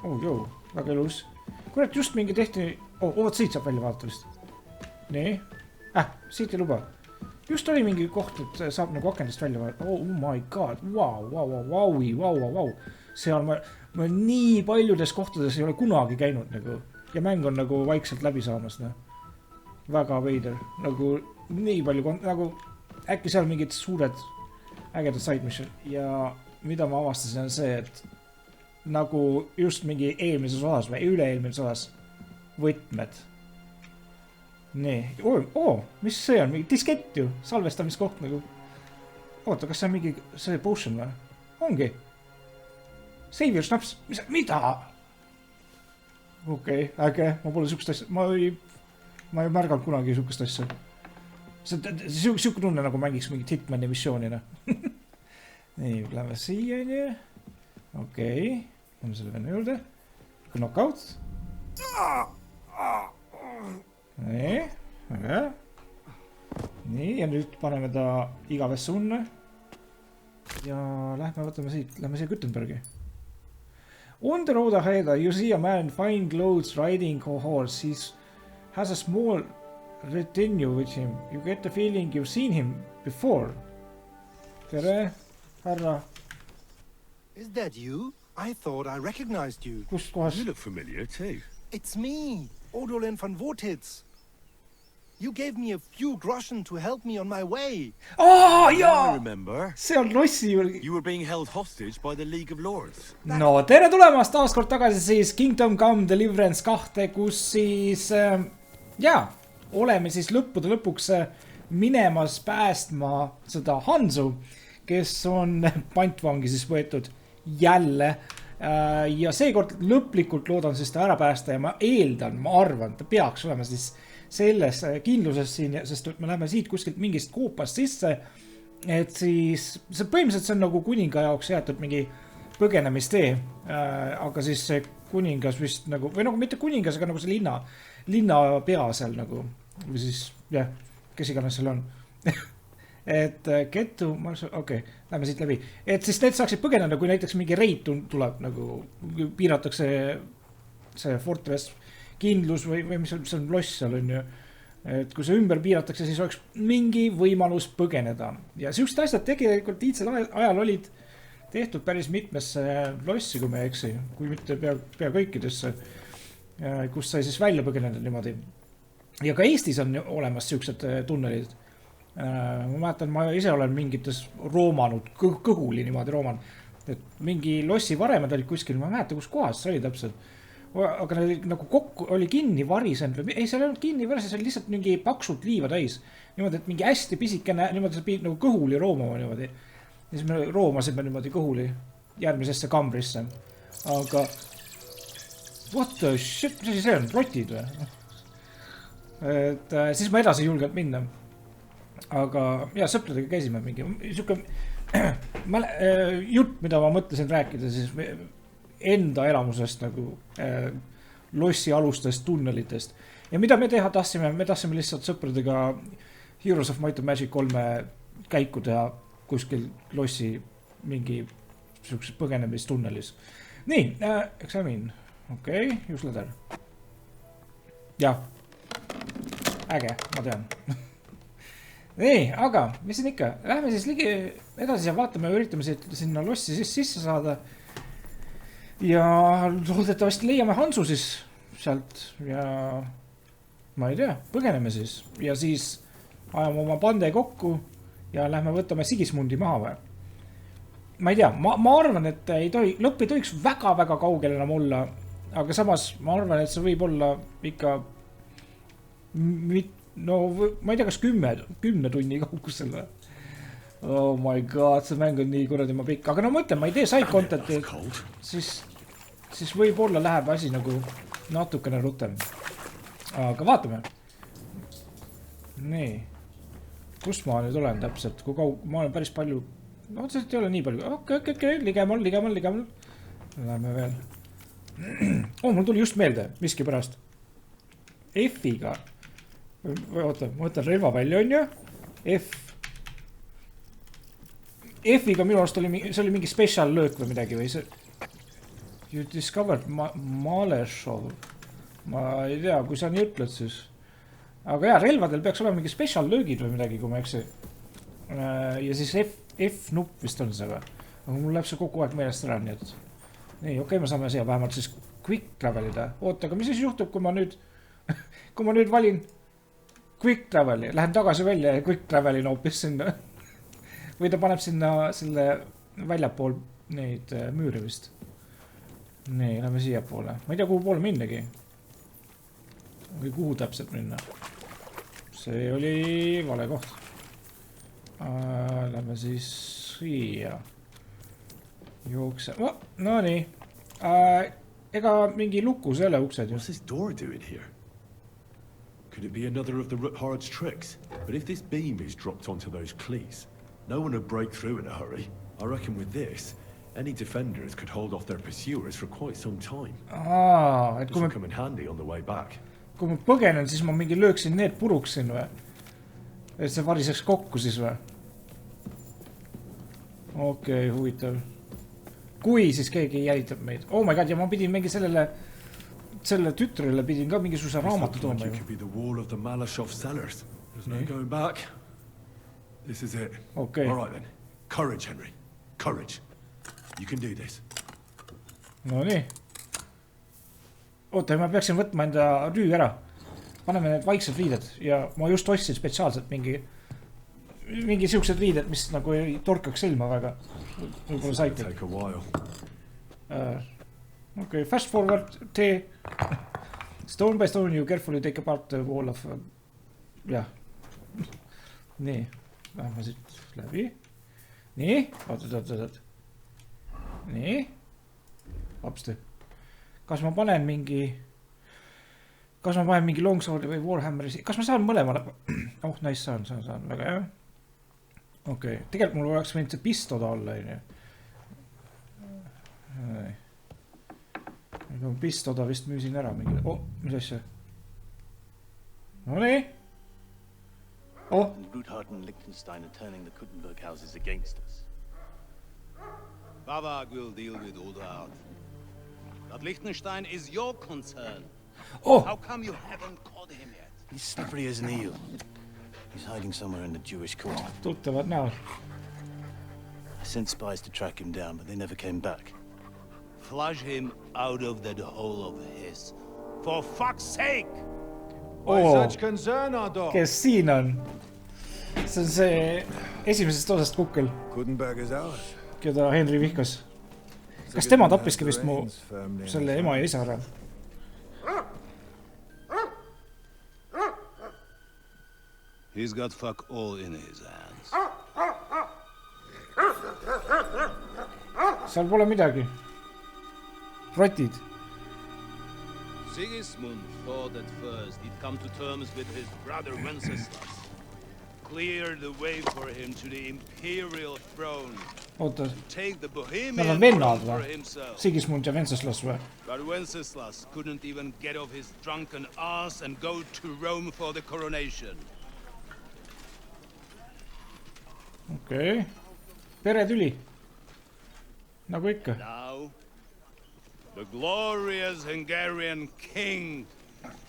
Oh, joo, väga ilus. Kurat, just mingi tehti... Oot, siit saab välja vaadata vist. Nii. Siit ei luba. Just oli mingi koht, et saab nagu akendast välja vaadata. Oh my god. Wow. Seal ma nii paljudes kohtades ei ole kunagi käinud nagu. Ja mäng on nagu vaikselt läbi saamas. Väga veider. Nagu nii palju... Nagu äkki seal mingid suured ägedad side mission. Ja mida ma avastasin on see, et nagu just mingi eelmises osas või üle-eelmises osas võtmed. Nii. Mis see on? Mingi diskett ju. Salvestamiskoht nagu. Oota, kas see on mingi see potion või? Ongi. Save your snaps. Mida? Okei, äge. Ma pole sihukest asja. Ma ei märganud kunagi sihukest asja. Sihuke tunne nagu mängiks mingit Hitmani missioonina. Nii, lähme siia nii. Okei. Lähme selle venna juurde. Knockout. Nii. Väga. Nii, ja nüüd paneme ta igavesse unne. Ja lähme võtame siit. Lähme siia Gutenbergi. On the road ahead, you see a man in fine clothes riding a horse. He has a small retinue with him. You get the feeling you've seen him before. Tere, härra. Is that you? I thought I recognized you. Kust kohas? You look familiar too. It's me, Odolin van Vortitz. You gave me a few groschen to help me on my way. Oh, I jaa! remember. See on Rossi juurde. You were being held hostage by the League of Lords. No, tere tulemast taas kord tagasi siis Kingdom Come Deliverance 2, kus siis, oleme siis lõppude lõpuks minemas päästma seda HANSU, kes on pantvangi siis võetud jälle. Ja seekord lõplikult loodan siis ta ära päästa ja ma eeldan, ma arvan, ta peaks olema siis selles kindluses siin, sest me läheme siit kuskilt mingist koopast sisse, et siis see põhimõtteliselt see on nagu kuninga jaoks jäetud mingi põgenemistee, aga siis see kuningas vist nagu, või nagu mitte kuningas, aga nagu see linna pea seal nagu, või siis, kes iganes seal on. Et kettu, okei, lähme siit läbi. Et siis need saaksid põgeneda, kui näiteks mingi reid tuleb, nagu piiratakse see fortress kindlus või mis on loss seal on ju. Et kui see ümber piiratakse, siis oleks mingi võimalus põgeneda. Ja sihukest asjad tegelikult iidsel ajal olid tehtud päris mitmesse lossi, kui me eksi, kui mitte pea kõikidesse, kus sai siis välja põgeneda niimoodi. Ja ka Eestis on olemas sihukesed tunnelid. Ma mäletan, ma ise olen mingites roomanud, kõhuli niimoodi roomanud, et mingi lossi varemed olid kuskil, ma mäleta, kus kohas see oli täpselt. Aga nagu kokku oli kinni varisenud või ei, seal ei olnud kinni varisenud, see oli lihtsalt mingi paksult liiva täis. Niimoodi, et mingi hästi pisikene, niimoodi sa pidid nagu kõhuli roomama niimoodi. Ja siis me roomasime niimoodi kõhuli järgmisesse kambrisse. Aga what the shit, mis asi see on? Rotid või? Et siis ma edasi ei julgenud minna. Aga sõpradega käisime mingi siuke jutt, mida ma mõtlesin rääkida siis enda elamusest nagu lossi alustest tunnelitest. Ja mida me teha tahtsime? Me tahtsime lihtsalt sõpradega Heroes of Might and Magic 3 käiku teha kuskil lossi mingi siukses põgenemistunnelis. Nii, examine. Okei, just ladder. Jah, äge, ma tean. Nii, aga mis siin ikka? Lähme siis ligi edasi ja vaatame ja üritame sinna lossi sisse saada. Ja loodetavasti leiame HANSU siis sealt ja ma ei tea, põgeneme siis. Ja siis ajame oma pande kokku ja lähme võtame Sigismundi maha või. Ma ei tea, ma arvan, et lõpp ei tohiks väga-väga kaugel enam olla, aga samas ma arvan, et see võib olla ikka no ma ei tea, kas 10 tunni kaukusel või. Oh my god, see mäng on nii kuradi ma pikk. Aga no ma ütlen, ma ei tee side content'i, siis võib-olla läheb asi nagu natukene rutem. Aga vaatame. Nii. Kus ma nüüd olen täpselt? Kui ma olen päris palju... No, see ei ole nii palju. Okei, ligemal. Läheme veel. Mul tuli just meelde, miski pärast. F-iga. Oota, ma võtan relva välja, on ju? F-iga minu arust oli mingi special löök või midagi või see... You discovered Maleshov. Ma ei tea, kui sa nii ütled siis. Aga jaa, relvadel peaks olema mingi special löögid või midagi, kui ma eksi. Ja siis F-nupp vist on see või. Aga mul läheb see kogu aeg meelest ära, nii et. Nii, okei, me saame siia vähemalt siis quick travelida. Oota, aga mis siis juhtub, kui ma nüüd valin quick traveli, lähen tagasi välja ja quick travelin hoopis sinna. Või ta paneb sinna selle väljapool neid müüri vist. Nii, lähme siia poole. Ma ei tea, kuhu poole minnagi. Või kuhu täpselt minna. See oli vale koht. Lähme siis siia. Jookse. No nii. Ega mingi lukus ei ole uksed. What's this door doing here? Could it be another of the Ruthard's tricks? But if this beam is dropped onto those cleats, no one would break through in a hurry. I reckon with this, any defenders could hold off their pursuers for quite some time. Et This will come in handy on the way back. Kui ma põgenen, siis ma mingi lööksin need puruks siin või? Et see variseks kokku siis või? Okei, huvitav. Kui siis keegi jälitab meid. Oh my god, ja ma pidin mingi selle tütrele pidin ka mingisuguse raamatu tooma. It could be the wall of the Malashov cellars. There's no going back. This is it. Okay. All right then. Courage, Henry. Courage. You can do this. No nii. Oota, ma peaksin võtma enda rüü ära. Paneme need vaiksed riided. Ja ma just ostsin spetsiaalselt mingi siuksed riided, mis nagu ei torkaks silma väga. Võib-olla saite. Take a while. Okay, fast forward. T. Stone by stone you carefully take apart the wall of... jah. Nii. Lähme siit läbi. Nii. Oot. Nii. Hopsti. Kas ma panen mingi longswordi või warhammeri? Kas ma saan mõlemale? Oh, nice, saan. Väga hea. Okei. Tegelikult mul oleks võinud see pistoda olla. Pistoda vist müüsin ära mingi. Mis asja? No nii. Ruthard and Liechtenstein are turning the Kuttenberg houses against us. Bavag will deal with Ruthard. But Liechtenstein is your concern. How come you haven't caught him yet? He's slippery as an eel. He's hiding somewhere in the Jewish quarter. Tuttavat näo. I sent spies to track him down, but they never came back. Flush him out of that hole of his. For fuck's sake! Such concern, Ado. Kes siin on? See on see esimesest osast kukkel, Kuttenberg is ours. keda Henry vihkas. Kas tema tappiski vist mu selle ema ja isa ära? He's got fuck all in his hands. Seal pole midagi. Rotid. Sigismund thought at first he'd come to terms with his brother Wenceslas. Clear the way for him to the imperial throne. Oota. Take the Nad Bohemian on vennad throne for või? himself. Sigismund ja Wenceslas või? But Wenceslas couldn't even get off his drunken ass and go to Rome for the coronation. Okei. Peretüli. Nagu ikka. Now, the glorious Hungarian king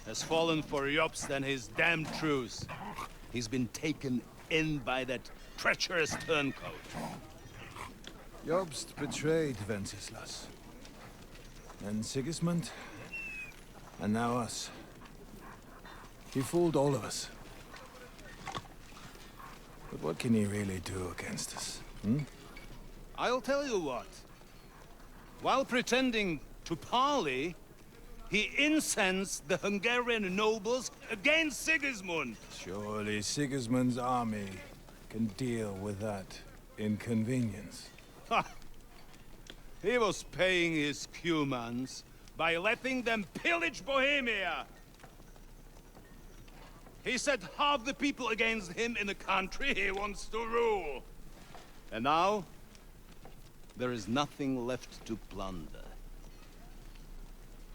has fallen for Jobst and his damned truce. He's been taken in by that treacherous turncoat. Jobst betrayed Wenceslas. And Sigismund. And now us. He fooled all of us. But what can he really do against us? I'll tell you what. While pretending to parley, he incensed the Hungarian nobles against Sigismund. Surely Sigismund's army can deal with that inconvenience. Ha! He was paying his Cumans by letting them pillage Bohemia. He set half the people against him in the country he wants to rule. And now, there is nothing left to plunder.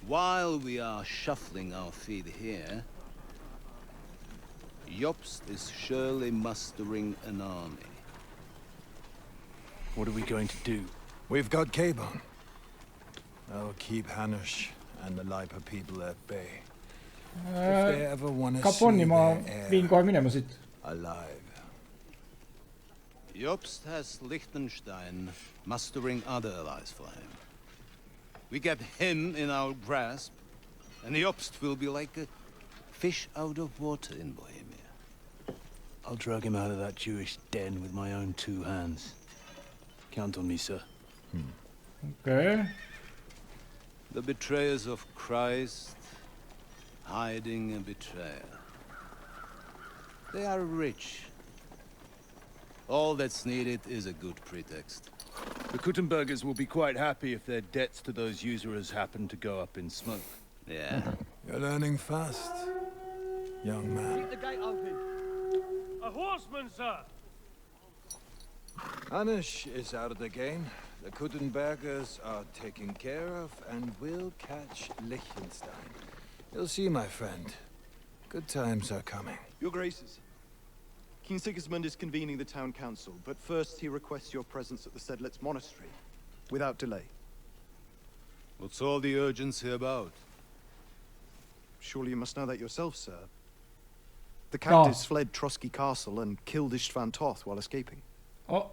While we are shuffling our feet here, Jobst is surely mustering an army. What are we going to do? We've got K-Bone. I'll keep HANSU and the Lipa people at bay. If they ever want to see Kaponni ma their viin heir kohe minema siit. alive. Jobst has Liechtenstein mustering other allies for him. We get him in our grasp, and Jobst will be like a fish out of water in Bohemia. I'll drag him out of that Jewish den with my own 2 hands. Count on me, sir. Okay. The betrayers of Christ, hiding a betrayer. They are rich. All that's needed is a good pretext. The Kuttenbergers will be quite happy if their debts to those usurers happen to go up in smoke. Yeah. You're learning fast, young man. Keep the gate open. A horseman, sir! HANSU is out of the game. The Kuttenbergers are taken care of and will catch Liechtenstein. You'll see, my friend. Good times are coming. Your Graces, King Sigismund is convening the town council, but first he requests your presence at the Sedlitz monastery, without delay. What's all the urgency about? Surely you must know that yourself, sir. The captives fled Trotsky Castle and killed Istvan Toth while escaping. Oh.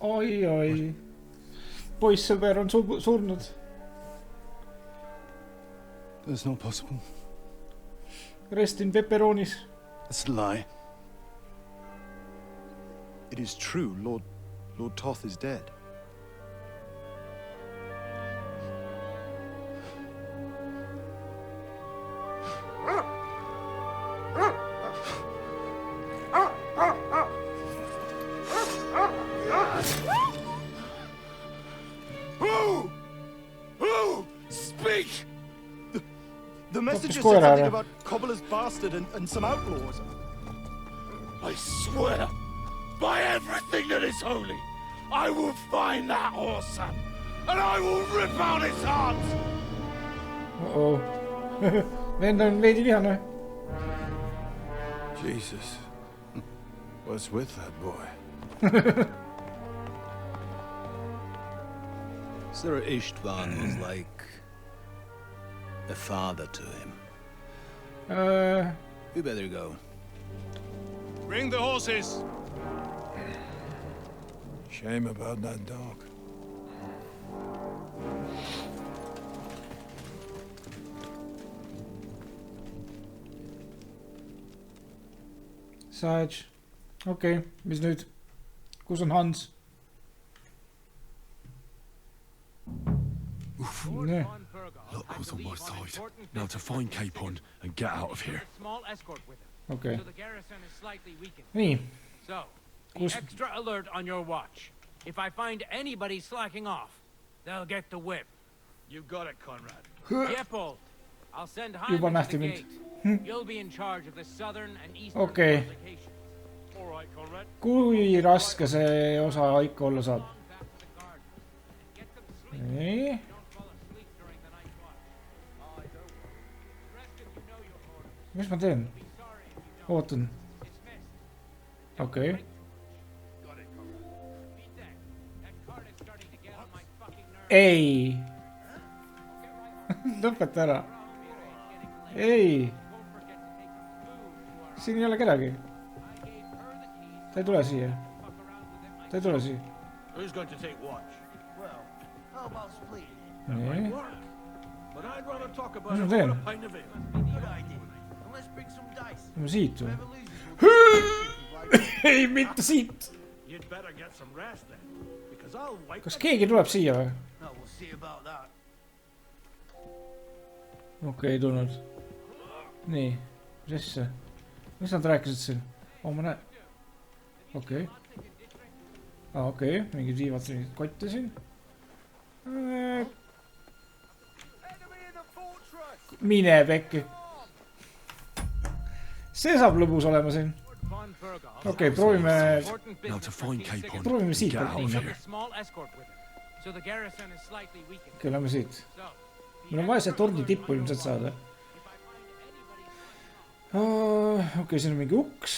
Oi. Poissõber on surnud. That's not possible. Rest in pepperonis. That's a lie. It is true, Lord Toth is dead. The messenger said something about Cobbler's bastard and some outlaws. I swear, by everything that is holy, I will find that horseman, and I will rip out his heart! Uh-oh. Vend on veidi vihane. Jesus. What's with that boy? Sir Istvan was like a father to him. We better go. Bring the horses! Shame about that dog. SAAGE. Okei, mis nüüd? Kus on Hans? Nee. Luck was on my side. Now to find Capon and get out of here. Okei. Nii. So, be extra alert on your watch. If I find anybody slacking off, they'll get the whip. You got it, Conrad. Jeppel, I'll send Juba Hyman to nähti the mind. gate. You'll be in charge of the southern and eastern Okei. fortifications. All right, Conrad. Kui raske see osa ikka olla saab? Nii. Mis ma teen? Ootan. Okei. Ei. Lõpeta ära. Ei. Siin ei ole kedagi. Ta ei tule siia. Ta ei tule siia. Who's going to take watch? Well, how about split? Nii. But I'd rather talk about Mis ma it teen? with a pint of ale. Good idea. And let's bring some dice. Ma siit või? Whoever loses will Ei, mitte siit. You'd better get some rest then, because I'll wipe Kas keegi tuleb siia või? No, we'll see about that. Okei, ei tulnud. Nii. Mis asja? Mis nad rääkisid siin? Oh, ma näen. Okei. Okei, mingid viivad mingid kotte siin. Mine pekki. See saab lõbus olema siin. Okei, proovime. Now to find Capon Proovime and siit get out of minna. here. Okei, lähme siit. Meil on vaja see torni tippu ilmselt saada. Okei, siin on mingi uks.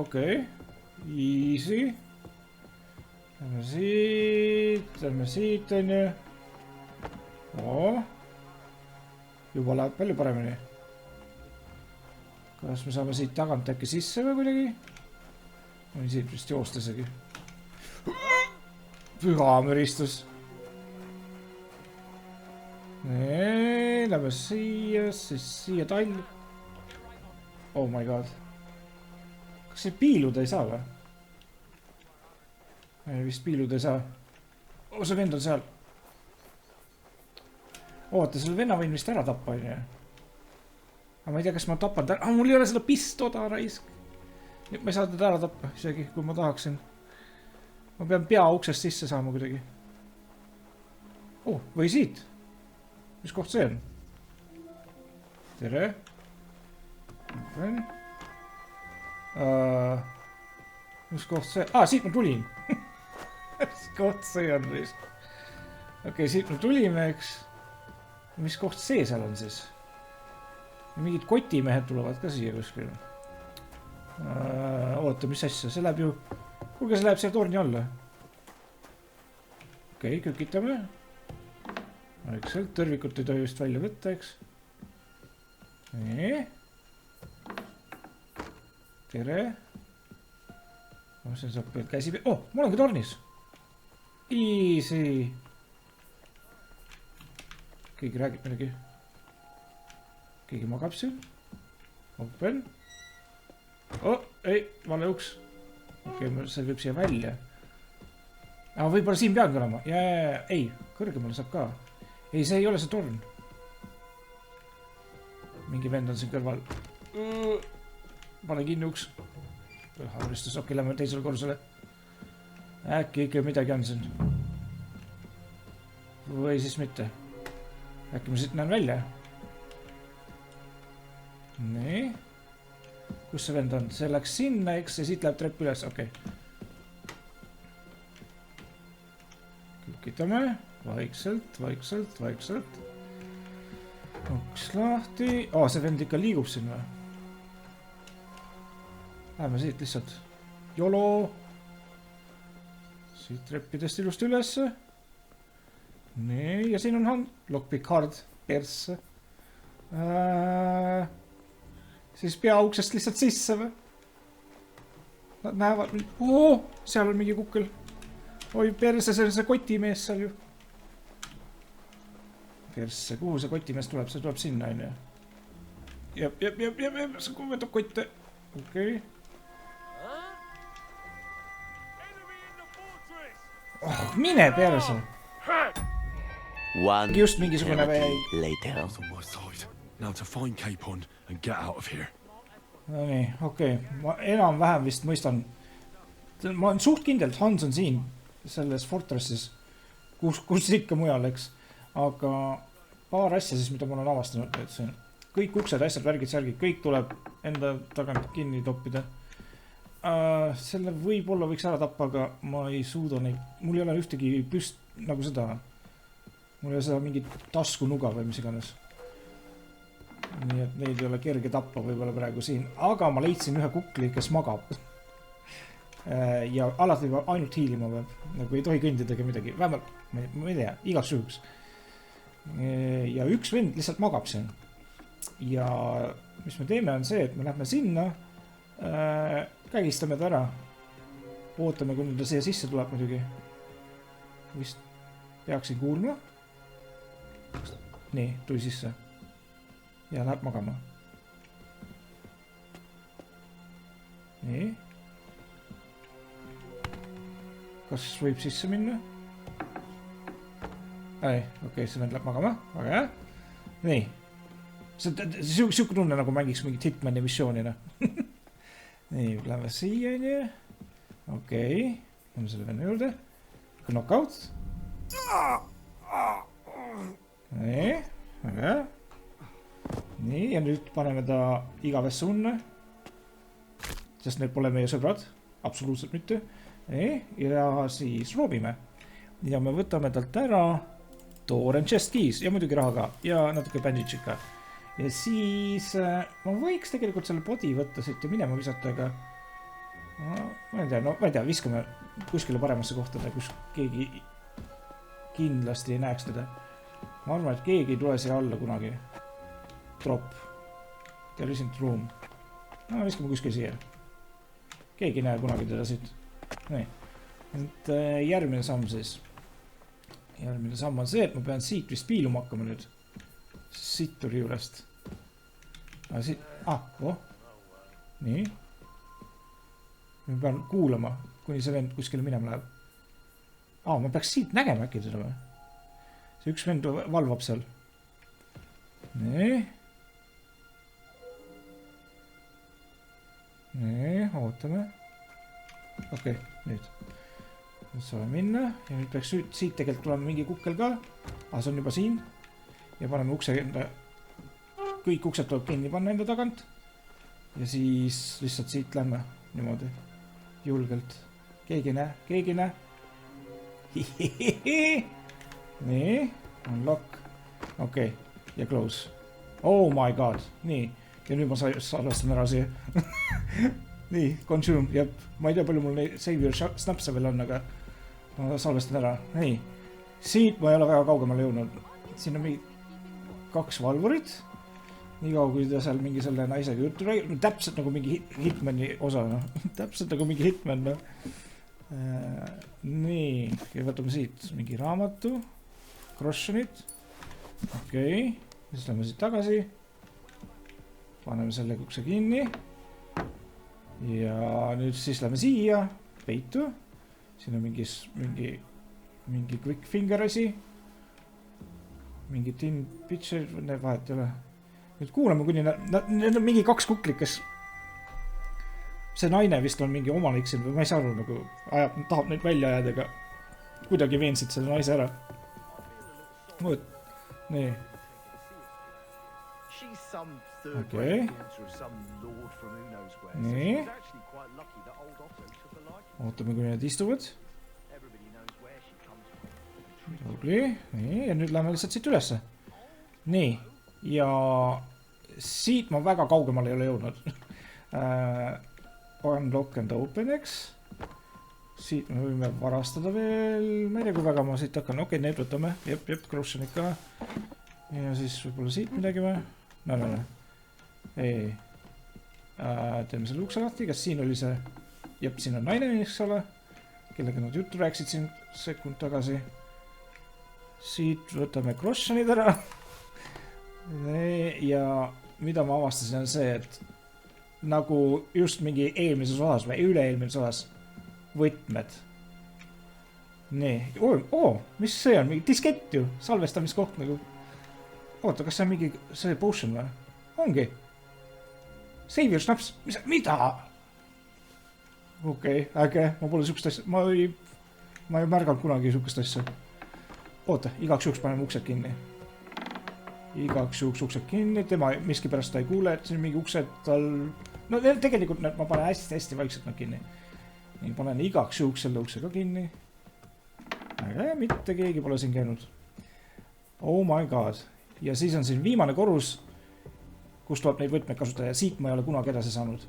Okei. Easy. Lähme siit, on ju. Juba läheb palju paremini. Kas me saame siit tagant äkki sisse või kuidagi? Võin siit vist joosta isegi. Püha müristus. Nee, lähme siia, siis siia tall. Oh my god. Kas see piiluda ei saa või? Ei, vist piiluda ei saa. Oh, see vend on seal. Oota, selle venna võin vist ära tappa, on ju. Aga ma ei tea, kas ma tapan ta... mul ei ole seda pistoda, raisk. Ma ei saa teda ära tappa, isegi, kui ma tahaksin. Ma pean pea uksest sisse saama kuidagi. Või siit. Mis koht see on? Tere. Mis koht see? Siit ma tulin. Mis koht see on, raisk? Okei, siit me tulime, eks. Mis koht see seal on siis? Mingid kotimehed tulevad ka siia kuskil. Oota, mis asja? See läheb ju... Kuulge, see läheb siia torni alla. Okei, kükitame. Vaikselt, tõrvikut ei tohi vist välja võtta, eks. Nii. Tere. See saab veel käsi... mul ongi tornis. Easy. Keegi räägib midagi. Keegi magab siin. Open. Ei, vale uks. Okei, see võib siia välja. Võib-olla siin peangi olema. Ei, kõrgemale saab ka. Ei, see ei ole see torn. Mingi vend on siin kõrval. Pane kinni uks. Harvistus, okei, lähme teisele korrusele. Äkki ikka midagi on siin. Või siis mitte. Äkki ma siit näen välja. Nii. Kus see vend on? See läks sinna, eks, ja siit läheb trepp üles, okei. Kükitame. Vaikselt. Uks lahti. See vend ikka liigub siin või? Läheme siit lihtsalt. Jolo. Siit treppidest ilusti ülesse. Nii, ja siin on lockpick hard persse. Siis pea uksest lihtsalt sisse või? Nad näevad... seal on mingi kukkel. Oi, perse, see on see kotimees seal ju. Persse, kuhu see kotimees tuleb? See tuleb sinna, on ju. Jep, see võtab kotte. Okei. Mine perse. Just mingisugune later. Now to find Capon and get out of here. No nii, okei. Ma enam-vähem vist mõistan. Ma olen suht kindel, et Hans on siin. Selles fortressis. Kus ikka mujal, eks. Aga paar asja siis, mida ma olen avastanud. Et see kõik uksed, asjad, värgid, särgid. Kõik tuleb enda tagant kinni toppida. Selle võib-olla võiks ära tappa, aga ma ei suuda neid. Mul ei ole ühtegi püst nagu seda. Mul ei ole seda mingit taskunuga või mis iganes. Nii et neid ei ole kerge tappa võib-olla praegu siin. Aga ma leidsin ühe kukli, kes magab. Ja alati ainult hiilima peab. Nagu ei tohi kõndida ega midagi. Vähemalt, ma ei tea, igaks juhuks. Ja üks vend lihtsalt magab siin. Ja mis me teeme on see, et me lähme sinna. Kägistame ta ära. Ootame, kuni ta siia sisse tuleb muidugi. Vist peaksin kuulma. Nii, tuli sisse. Ja läheb magama. Nii. Kas võib sisse minna? Okei, see vend läheb magama. Väga hea. Nii. Siuke tunne nagu mängiks mingit Hitmani missioonina. Nii, lähme siia, nii. Okei. Lähme selle venna juurde. Knockout. Nii, väga hea. Nii, ja nüüd paneme ta igavesse unne. Sest need pole meie sõbrad. Absoluutselt mitte. Nii, ja siis roobime. Ja me võtame talt ära Door and chest keys. Ja muidugi raha ka. Ja natuke bandage ka. Ja siis ma võiks tegelikult selle body võtta siit ja minema visata, aga ma ei tea, viskame kuskile paremasse kohtade, kus keegi kindlasti ei näeks teda. Ma arvan, et keegi ei tule siia alla kunagi. Drop. There isn't room. No, viskame kuskil siia. Keegi ei näe kunagi teda siit. Nii. Et järgmine samm siis. Järgmine samm on see, et ma pean siit vist piiluma hakkama nüüd. Sitturi juurest. Nii. Ma pean kuulama, kuni see vend kuskile minema läheb. Ma peaks siit nägema äkki seda või? See üks vend valvab seal. Nii. Nii, ootame. Okei, nüüd. Nüüd saame minna. Ja nüüd peaks siit tegelikult tulema mingi kukkel ka. See on juba siin. Ja paneme ukse enda. Kõik uksed tuleb kinni panna enda tagant. Ja siis lihtsalt siit lähme. Niimoodi. Julgelt. Keegi näe. Keegi näe. Nii. Unlock. Okei. Ja close. Oh my god. Nii. Ja nüüd ma salvestan ära siia. Nii. Consume. Jep. Ma ei tea palju mul save your snapse veel on, aga ma salvestan ära. Nii. Siit ma ei ole väga kaugemale jõudnud. Siin on mingi 2 valvurit. Nii kaua, kui ta seal mingi selle naisega juttu räägib. Täpselt nagu mingi Hitmani osa. Täpselt nagu mingi Hitman. Nii. Ja võtame siit mingi raamatu. Crossionit. Okei. Siis lähme siit tagasi. Paneme selle ukse kinni. Ja nüüd siis lähme siia. Peitu. Siin on mingi quick finger asi. Mingi tin pitcher. Need vahet ei ole. Nüüd kuulame, kuni need on mingi 2 kuklikas. See naine vist on mingi omanik siin, või ma ei saa aru, nagu tahab neid välja ajada, aga kuidagi veensid selle naise ära. Mõõt. Nii. Okei. Nii. Ootame, kuni need istuvad. Tubli. Nii, ja nüüd läheme lihtsalt siit ülesse. Nii. Ja siit ma väga kaugemale ei ole jõudnud. Unlock and open, eks. Siit me võime varastada veel. Ma ei tea, kui väga ma siit hakkan. Okei, need võtame. Jep, crossionid ka. Ja siis võib-olla siit midagi või? No. Ei. Teeme selle ukse lahti. Kas siin oli see? Jep, siin on naine, eks ole. Kellega nad juttu rääksid siin sekund tagasi. Siit võtame crossionid ära. Ja mida ma avastasin on see, et nagu just mingi eelmises osas või üle-eelmises osas võtmed. Nii. Mis see on? Mingi diskett ju. Salvestamiskoht nagu. Oota, kas see on mingi see potion või? Ongi. Save your snaps. Mida? Okei, äge. Ma pole sukust asja. Ma ei märganud kunagi sukust asja. Oota, igaks juhuks paneme uksed kinni. Igaks juhuks uksed kinni, tema miski pärast ta ei kuule, et siin mingi uksed tal... No tegelikult ma panen hästi vaikselt nad kinni. Nii, panen igaks juhuks selle ukse ka kinni. Aga mitte keegi pole siin käinud. Oh my god. Ja siis on siin viimane korrus, kus tuleb neid võtmeid kasutada ja siit ma ei ole kunagi edasi saanud.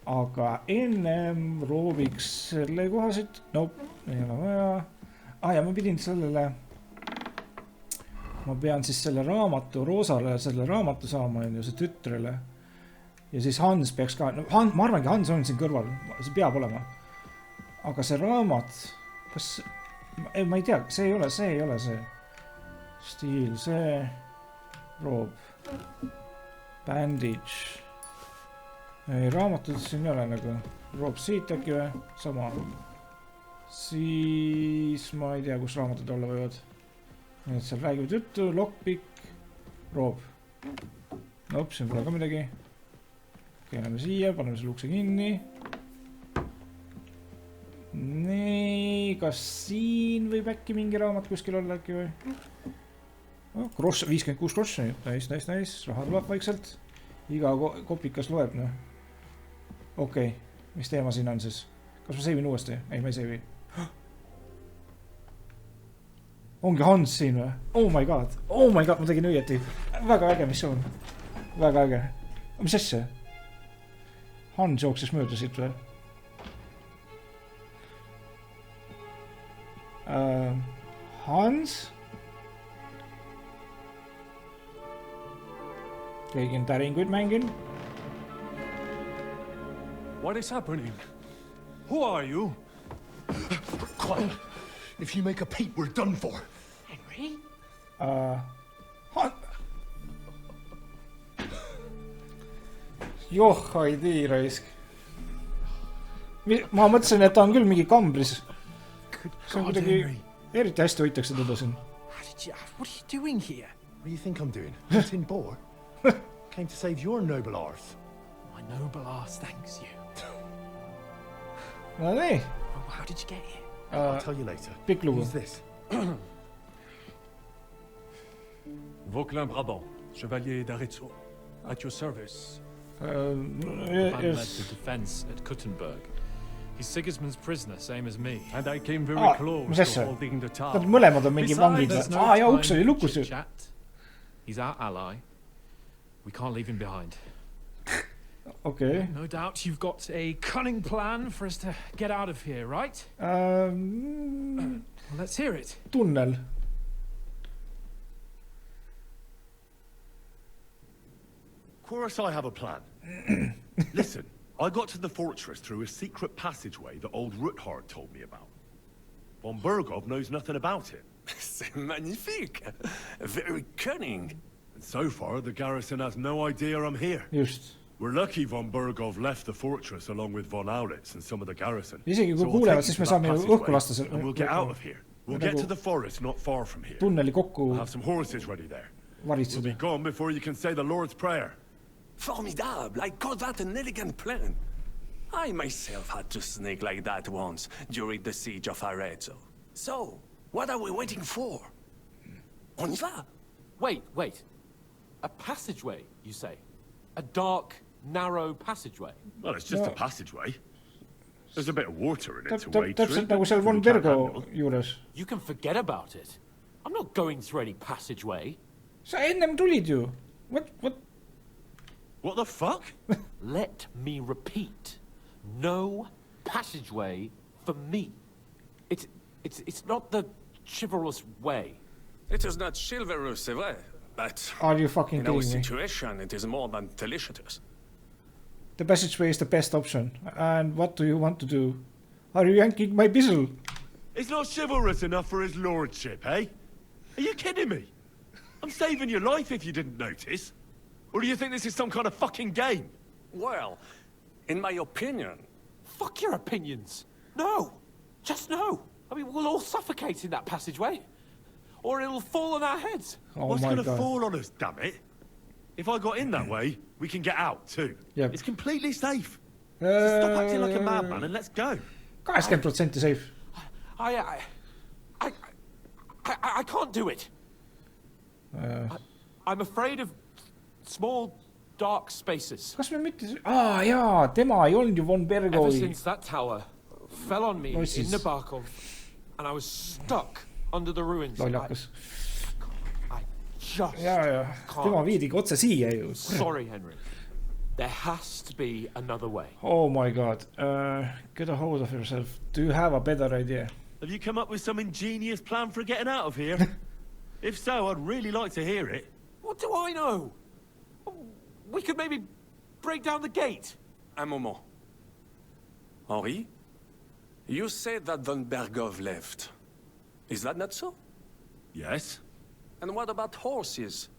Aga ennem rooviks selle kohasid. Nope, ei ole vaja. Ja ma pidin sellele... Ma pean siis selle raamatu, Rosale selle raamatu saama, see tütrele. Ja siis Hans peaks ka, ma arvangi, Hans on siin kõrval, see peab olema. Aga see raamat, kas, ma ei tea, see ei ole see. Stiil, see, roob, bandage. Ei, raamatud siin ei ole nagu, roob siit äkki või, sama. Siis ma ei tea, kus raamatud olla võivad. Need seal räägivad juttu, lockpick, roob. Nope, siin pole ka midagi. Käime siia, paneme selle ukse kinni. Nii, kas siin võib äkki mingi raamat kuskil olla äkki või? 56 grossoni, nice. Raha tuleb vaikselt. Iga kopikas loeb, noh. Okei, mis teema siin on siis? Kas ma save'in uuesti? Ei, ma ei save'i. Ongi Hans siin või? Oh my god, ma tegin õieti. Väga äge missioon. Väga äge. Mis asja? Hans jooksis mööda siit või? Hans. keegi on täringuid mänginud. What is happening? Who are you? Quiet. If you make a peep, we're done for. Henry? Joh, ei tii raisk. Ma mõtlesin, et ta on küll mingi kambris. See on kuidagi eriti hästi hoitakse teda siin. What are you doing here? What do you think I'm doing? Hunting boar? Came to save your noble arse. My noble arse thanks you. No nii. Well, how did you get here? I'll tell you later. Pikk lugu. Who's this? Vauquelin Brabant, chevalier d'Aretso. At your service. Led the defense at Kuttenberg. He's Sigismund's prisoner, same as me. And I came very close to holding the tower. Nad mõlemad on mingi vangid. Ja uks oli lukus ju. He's our ally. We can't leave him behind. Okay. No doubt you've got a cunning plan for us to get out of here, right? Let's hear it. Tunnel. Of course I have a plan. Listen, I got to the fortress through a secret passageway that old Ruthard told me about. Von Bergov knows nothing about it. C'est magnifique. Very cunning. And so far, the garrison has no idea I'm here. Just. We're lucky von Bergov left the fortress along with von Aulitz and some of the garrison. Isegi kui kuulevad, siis me saame õhku lasta seal. And we'll get out of here. We'll get to the forest not far from here. Tunneli kokku. We'll have some horses ready there. Varitseda. We'll be gone before you can say the Lord's Prayer. Formidable. I call that an elegant plan. I myself had to sneak like that once during the siege of Arezzo. So, what are we waiting for? On y va? Wait. A passageway, you say? A dark, narrow passageway? Well, it's just a passageway. There's a bit of water in it to wade Täpselt through. nagu seal von Bergo juures. You can forget about it. I'm not going through any passageway. Sa ennem tulid ju. What the fuck? Let me repeat. No passageway for me. It's not the chivalrous way. It is not chivalrous, c'est vrai, but Are you fucking in our kidding me? situation, it is more than delicious. The passageway is the best option. And what do you want to do? Are you yanking my bizzle? It's not chivalrous enough for his lordship, eh? Are you kidding me? I'm saving your life if you didn't notice. Or do you think this is some kind of fucking game? Well, in my opinion... Fuck your opinions. No. Just no. I mean, we'll all suffocate in that passageway. Or it'll fall on our heads. Oh What's my going to God. fall on us, damn it? If I got in that way, we can get out too. Yep. It's completely safe. So stop acting like a madman and let's go. 80% safe. I can't do it. I'm afraid of small, dark spaces. Kas me mitte... jaa, tema ei olnud ju von Ever Bergoi. since that tower fell on me in Nabokov, and I was stuck under the ruins. Lollakas. I just Jaa. Tema viidigi otse siia ju. Sorry, Henry. There has to be another way. Oh my God. Get a hold of yourself. Do you have a better idea? Have you come up with some ingenious plan for getting out of here? If so, I'd really like to hear it. What do I know? We could maybe break down the gate. Un moment. Henri, you said that von Bergov left. Is that not so? Yes. And what about horses?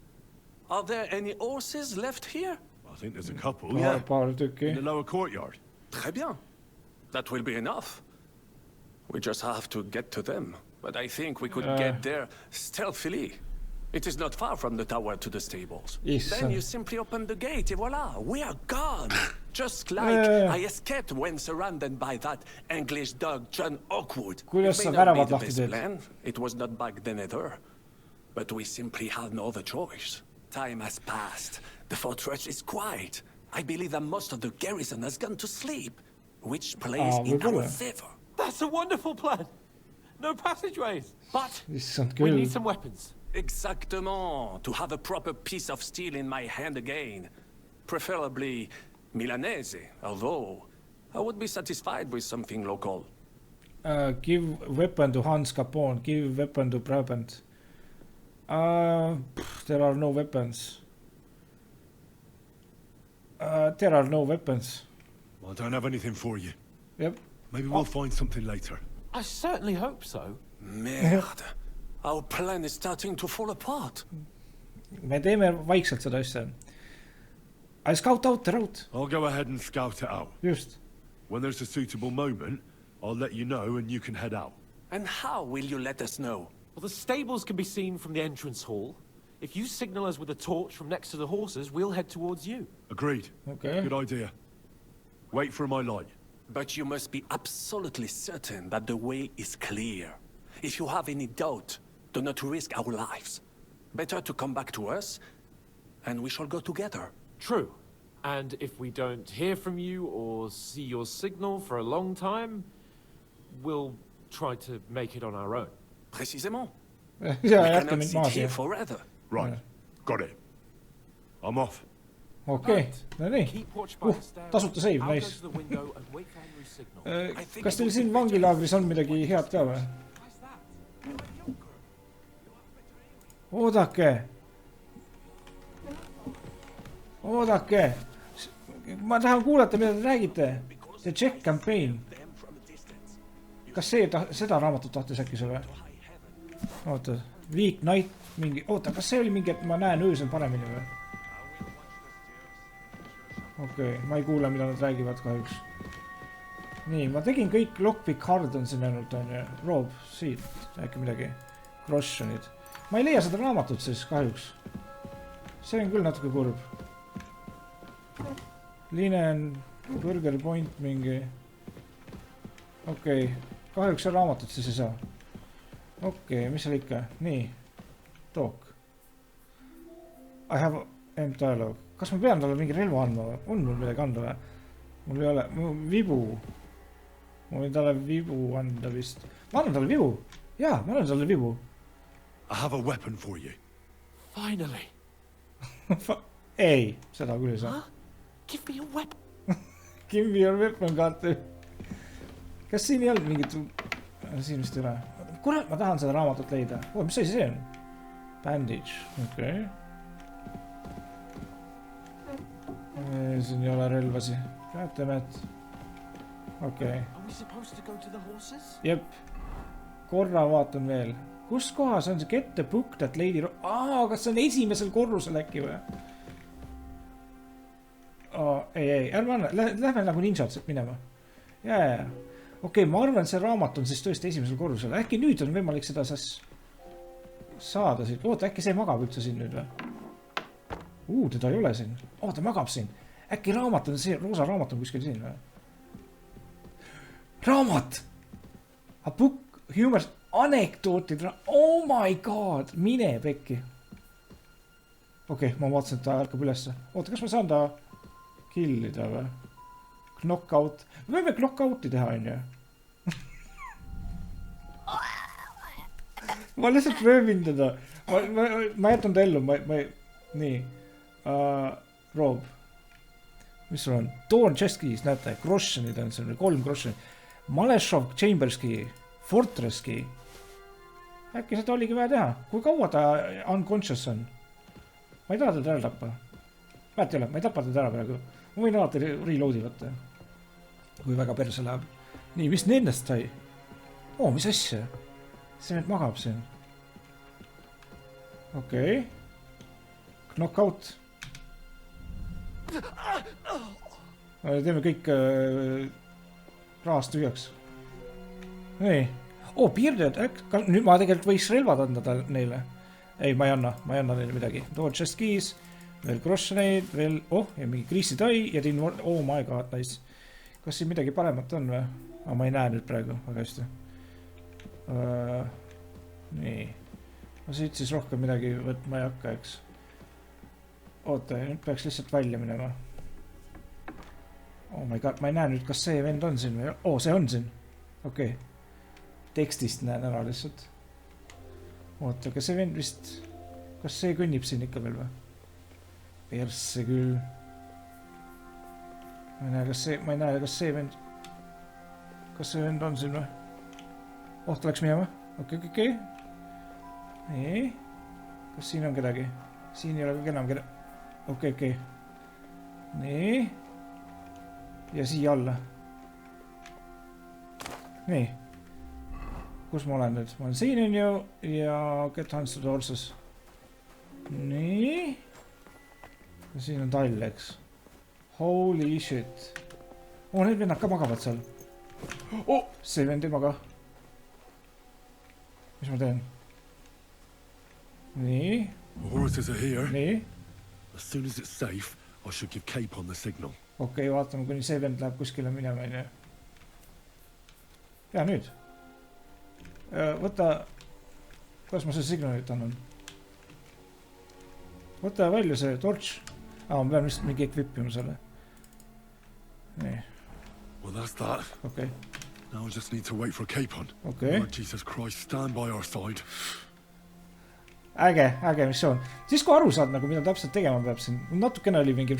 Are there any horses left here? I think there's a couple, yeah. Paar tükki. In the lower courtyard. Très bien. That will be enough. We just have to get to them. But I think we could get there stealthily. It is not far from the tower to the stables. Then you simply open the gate, et voila, we are gone. Just like I escaped when surrounded by that English dog John Oakwood. Kuidas It sa may not väravad be the lahti best teed? plan. It was not back then either. But we simply had no other choice. Time has passed. The fortress is quiet. I believe that most of the garrison has gone to sleep, which plays in our favor. That's a wonderful plan. No passageways. But Issand we küll. need some weapons. Exactement. To have a proper piece of steel in my hand again. Preferably Milanese, although I would be satisfied with something local. Give weapon to Hans Capone. Give weapon to Brabant. There are no weapons. There are no weapons. I don't have anything for you. Yep. Maybe we'll find something later. I certainly hope so. Merde. Our plan is starting to fall apart. Me teeme vaikselt seda asja. I scout out the route. I'll go ahead and scout it out. Just. When there's a suitable moment, I'll let you know and you can head out. And how will you let us know? Well, the stables can be seen from the entrance hall. If you signal us with a torch from next to the horses, we'll head towards you. Agreed. Okay. Good idea. Wait for my light. But you must be absolutely certain that the way is clear. If you have any doubt, do not risk our lives. Better to come back to us, and we shall go together. True. And if we don't hear from you or see your signal for a long time, we'll try to make it on our own. Précisément. Yeah, we cannot sit here forever. Right. Got it. I'm off. Okei, no nii. Tasuta save, nice. Kas teil siin vangilaagris on midagi head ka või? Oodake. Oodake. Ma tahan kuulata, mida te räägite. The check campaign. Kas see, seda raamatut tahtis äkki see või? Oota, Week Night mingi... Oota, kas see oli mingi, et ma näen öösel paremini või? Okei, ma ei kuule, mida nad räägivad kahjuks. Nii, ma tegin kõik lockpick hard on siin ainult, on ju. Rob, siit, äkki midagi. Groshonid. Ma ei leia seda raamatut siis kahjuks. See on küll natuke kurb. Linen, Burger Point mingi. Okei, kahjuks see raamatut siis ei saa. Okei, mis seal ikka? Nii, talk. I have end dialogue. Kas ma pean talle mingi relva andma või? On mul midagi anda või? Mul ei ole, vibu. Ma võin talle vibu anda vist. Ma annan talle vibu. Jaa, ma annan talle vibu. I have a weapon for you. Finally. Ei, seda küll ei saa. Give me a weapon. Give me your weapon, Kate. Kas siin ei olnud mingit... Siin vist ei ole. Kurat, ma tahan seda raamatut leida. Mis asi see on? Bandage, okei. Siin ei ole relvasi. Kätemet. Okei. Jep. Korra vaatan veel. Kus kohas on see kette book that lady... kas see on esimesel korrusel äkki või? Ei, ärme anna. Lähme nagu ninjad minema. Jaa. Okei, ma arvan, see raamat on siis tõesti esimesel korrusel. Äkki nüüd on võimalik seda saada siit. Oota, äkki see magab üldse siin nüüd või? Teda ei ole siin. Ta magab siin. Äkki raamat on see, Rosa raamat on kuskil siin või? Raamat! A book, humor, anekdootid. Oh my god, mine pekki. Okei, ma vaatasin, et ta ärkab ülesse. Oota, kas ma saan ta killida või? Knockout. Me võime knockouti teha, on ju. Ma lihtsalt röövin teda. Ma jätan ta ellu. Nii. Rob. Mis sul on? Torn chest keys, näete. Groshonid on seal. 3 groshonid. Maleshov Chambers key. Fortress key. Äkki seda oligi vaja teha. Kui kaua ta unconscious on? Ma ei taha teda ära tappa. Väät ei ole. Ma ei tapa teda ära praegu. Ma võin alati reloadi võtta. Kui väga perse läheb. Nii, mis nendest sai? Mis asja? See nüüd magab siin. Okei. Knockout. Teeme kõik rahast tühjaks. Nii. Bearded. Nüüd ma tegelikult võiks relvad anda neile. Ei, ma ei anna neile midagi. Door chest keys. Veel grossoneid. Veel, ja mingi kriisitai. Ja tin, my god, nice. Kas siin midagi paremat on või? Ma ei näe nüüd praegu, väga hästi. Nii. Ma siit siis rohkem midagi võtma ei hakka, eks. Oota, nüüd peaks lihtsalt välja minema. Oh my god, ma ei näe nüüd, kas see vend on siin või? See on siin. Okei. Tekstist näen ära lihtsalt. Oota, kas see vend vist... Kas see kõnnib siin ikka veel või? Persse küll. Ma ei näe, kas see vend... Kas see vend on siin või? Oht läks minema. Okei. Nii. Kas siin on kedagi? Siin ei ole ka enam kedagi. Okei. Nii. Ja siia alla. Nii. Kus ma olen nüüd? Ma olen siin on ju ja get HANSU doorses. Nii. Ja siin on tall, eks. Holy shit. Need vennad ka magavad seal. See vend temaga. Mis ma teen? Nii. Horses are here. Nii. As soon as it's safe, I should give Cape on the signal. Okei, vaatame, kuni see vend läheb kuskile minema. Ja nüüd. Võta, kuidas ma see signalit annan? Võta välja see torch. Ma pean vist mingi equipima selle. Nii. Well, that's that. Okei. Now I just need to wait for Cape on. Okei. Lord Jesus Christ, stand by our side. Äge missioon. Siis kui aru saad, nagu mida täpselt tegema peab siin. Natukene oli mingi,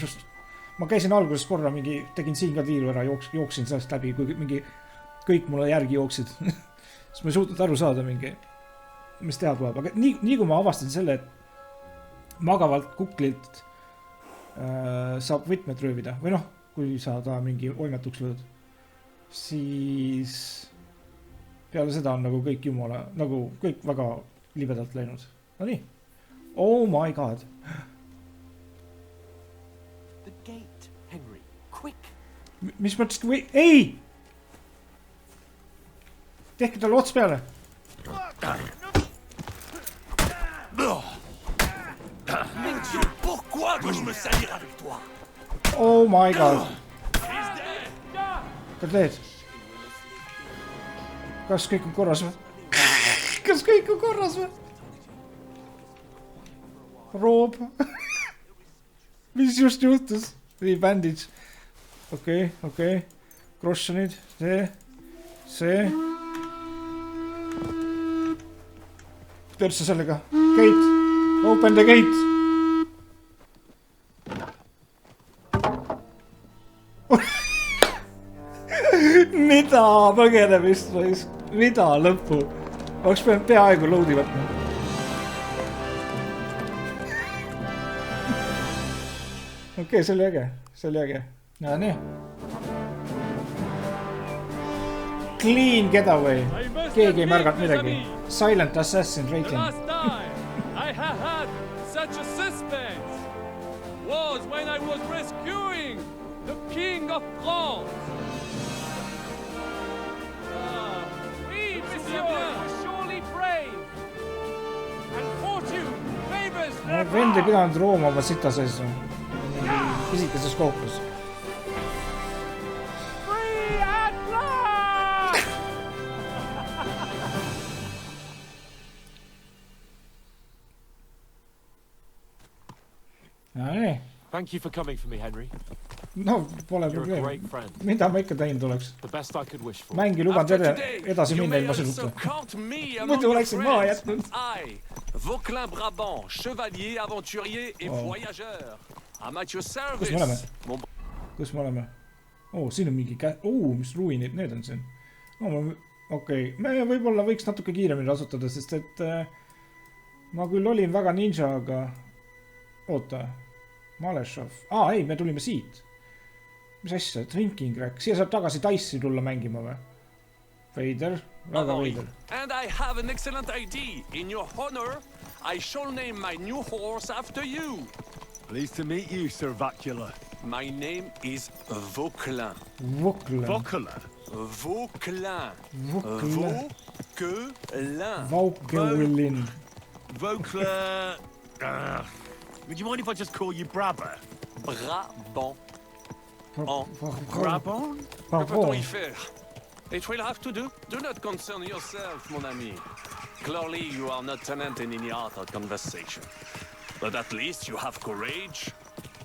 ma käisin alguses korra mingi, tegin siin ka tiiru ära, jooksin sellest läbi, kui mingi kõik mulle järgi jooksid. Siis ma ei suutnud aru saada mingi, mis teha tuleb. Aga nii kui ma avastasin selle, et magavalt kuklilt saab võtmed röövida. Või noh, kui sa ta mingi oimetuks lööd. Siis peale seda on nagu kõik jumala, nagu kõik väga libedalt läinud. No nii. Oh my god. The gate, Henry. Quick. Mis mõttes? Ei! Tehke talle ots peale. Oh my god. Kas teed? Kas kõik on korras või? Kas kõik on korras või? Roob. Mis just juhtus? Nii bandage. Okei. Grossonid. See. Persse sellega. Gate. Open the gate. Mida põgenemist või? Mida lõppu? Oleks peanud peaaegu loadi võtma. Okei, see oli äge. Ja nii. Clean getaway. Keegi ei märganud midagi. Silent assassin rating. I have had such a suspense. Was when I was rescuing the King of France. Oui, monsieur, was surely brave. And fortune favors their vend ei pidanud roomama sita sees. Pisikeses kookus. Free at last! Thank you for coming for me, Henry. No, pole probleemi. Mida ma ikka teinud oleks? Mängi luban edasi minna ilma sõnuta. Muidu oleksin maa jätnud. Vauquelin Brabant, chevalier, aventurier et voyageur. Kus me oleme? Siin on mingi mis ruinid, need on siin. Okei, me võib-olla võiks natuke kiiremini asutada, sest et ma küll olin väga ninja, aga oota, Malešov. Ei, me tulime siit. Mis asja? Drinking rack. Siia saab tagasi Dice'i tulla mängima või? Veider. Väga veider. And I have an excellent idea. In your honor, I shall name my new horse after you. Pleased to meet you, Sir Vacula. My name is Vauquelin. Vauquelin. Vauquelin. Vauquelin. Would you mind if I just call you Brabant? Brabant. Brabant? Que peut-on y faire? It will have to do. Do not concern yourself, mon ami. Clearly, you are not tenant in any art or conversation. But at least you have courage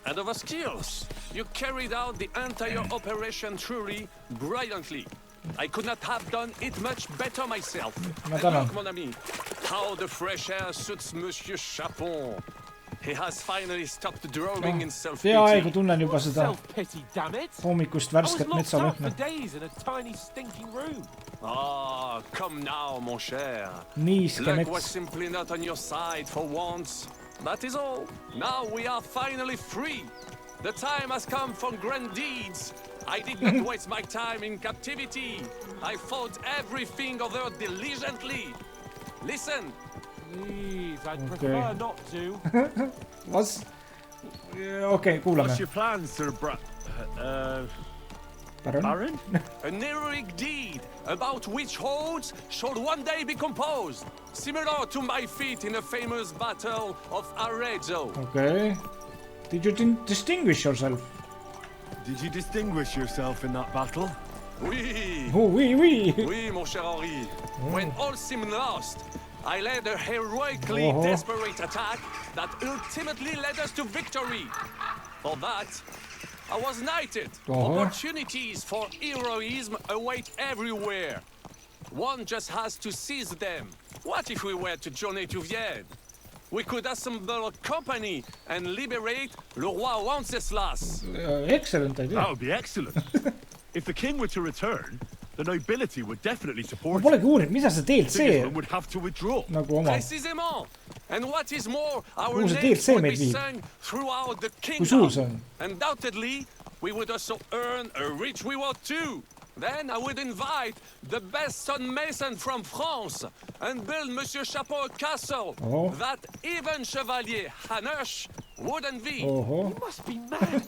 and other skills. You carried out the entire operation truly brilliantly. I could not have done it much better myself. And look, mon ami, how the fresh air suits Monsieur Chapon. He has finally stopped drowning in self-pity. Peaaegu tunnen juba seda hommikust värsket metsalõhna. Ah, come now, mon cher. Niiske Luck was mets. simply not on your side for once. That is all. Now we are finally free. The time has come for grand deeds. I did not waste my time in captivity. I fought everything over diligently. Listen. Please, I'd prefer not to. Vas... Okei, kuulame. What's your plans, Sir Baron? An heroic deed about which holds shall one day be composed, similar to my feat in the famous battle of Arezzo. Okay. Did you distinguish yourself? Did you distinguish yourself in that battle? Oui. Oh, oui, oui. Oui, mon cher Henri. When all seemed lost, I led a heroically desperate attack that ultimately led us to victory. For that, I was knighted. Opportunities for heroism await everywhere. One just has to seize them. What if we were to journey to Vienne? We could assemble a company and liberate le roi Wenceslas. Excellent idea. That would be excellent. If the king were to return, the nobility would definitely support Ma polegi uurinud, mida sa teed see? would have to withdraw. Nagu oma. Précisément. And what is more, our Kuhu see names DLC would be meid viib? sung throughout the Kui suur see kingdom. on? Undoubtedly, we would also earn a rich reward too. Then I would invite the best stonemason from France and build Monsieur Chapeau a castle that even Chevalier HANSU would envy. You must be mad.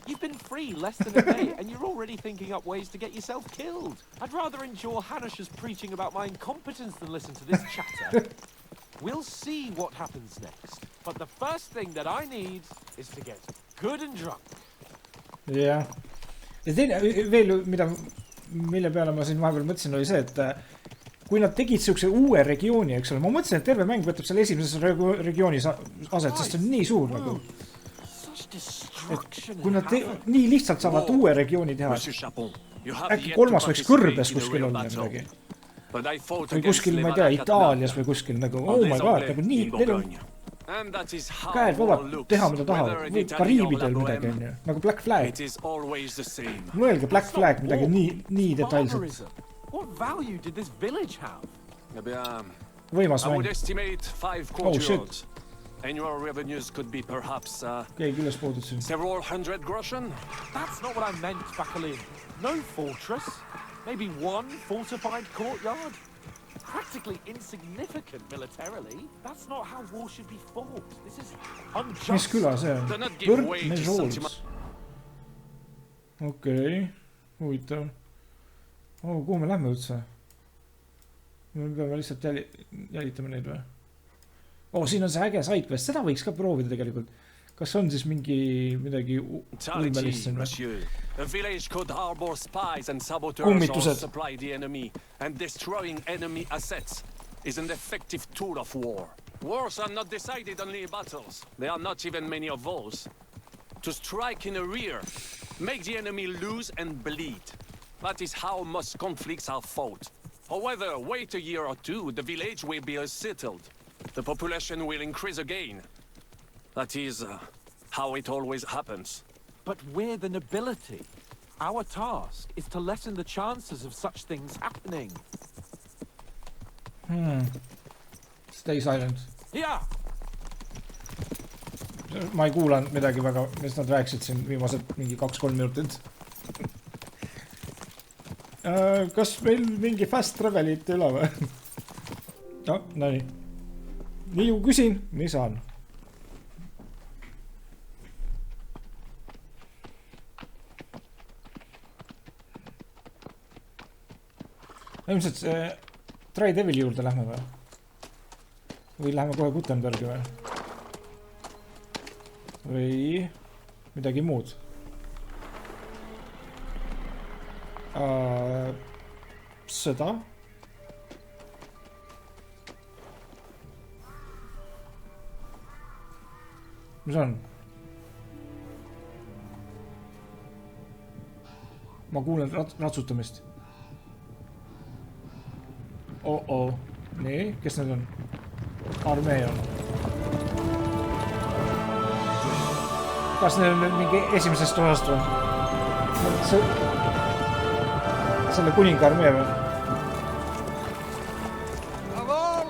You've been free less than a day, and you're already thinking up ways to get yourself killed. I'd rather endure Hanus's preaching about my incompetence than listen to this chatter. We'll see what happens next. But the first thing that I need is to get good and drunk. Jah. Ja teine veel, mille peale ma siin vahepeal mõtlesin, oli see, et kui nad tegid siukse uue regiooni, eks ole, ma mõtlesin, et terve mäng võtab selle esimeses regioonis aset, sest see on nii suur nagu. Et kui nad nii lihtsalt saavad uue regiooni teha, äkki kolmas võiks kõrbes kuskil olla midagi. Või kuskil, ma ei tea, Itaalias või kuskil nagu, oh my god, nagu nii, neil on käed vabad teha, mida tahavad. Kariibidel midagi on ju, nagu Black Flag. Mõelge Black Flag midagi nii detailselt. What value did this village have? Võimas I would mäng. estimate 5 courtyards. Annual revenues could be perhaps Keegi üles puudutasin. several hundred groschen. That's not what I meant, Bakalin. No fortress. Maybe one fortified courtyard. Practically insignificant militarily. That's not how war should be fought. This is unjust. Mis küla see on? Põrtmesols. Okei. Huvitav. Kuhu me lähme üldse? Me peame lihtsalt jälitama neid või? Siin on see äge sidequest. Seda võiks ka proovida tegelikult. Kas on siis midagi ulmelist siin või? A village could harbor spies and saboteurs or supply the enemy, and destroying enemy assets is an effective tool of war. Wars are not decided only in battles. There are not even many of those. To strike in a rear, make the enemy lose and bleed. That is how most conflicts are fought. However, wait a year or two, the village will be settled. The population will increase again. That is how it always happens. But we're the nobility. Our task is to lessen the chances of such things happening. Stay silent. Yeah. Ma ei kuulanud midagi väga, mis nad rääkisid siin viimased mingi 2-3 minutit. Kas meil mingi fast travelit üle või? No, nii. Nii ju küsin, nii saan. Ilmselt see Try Devili juurde lähme või? Või läheme kohe Gutenbergi või? Või midagi muud? Seda? Mis on? Ma kuulen ratsutamist. Nii, kes need on? Armee on. Kas need on mingi esimesest osast või? Selle kuninga armee või?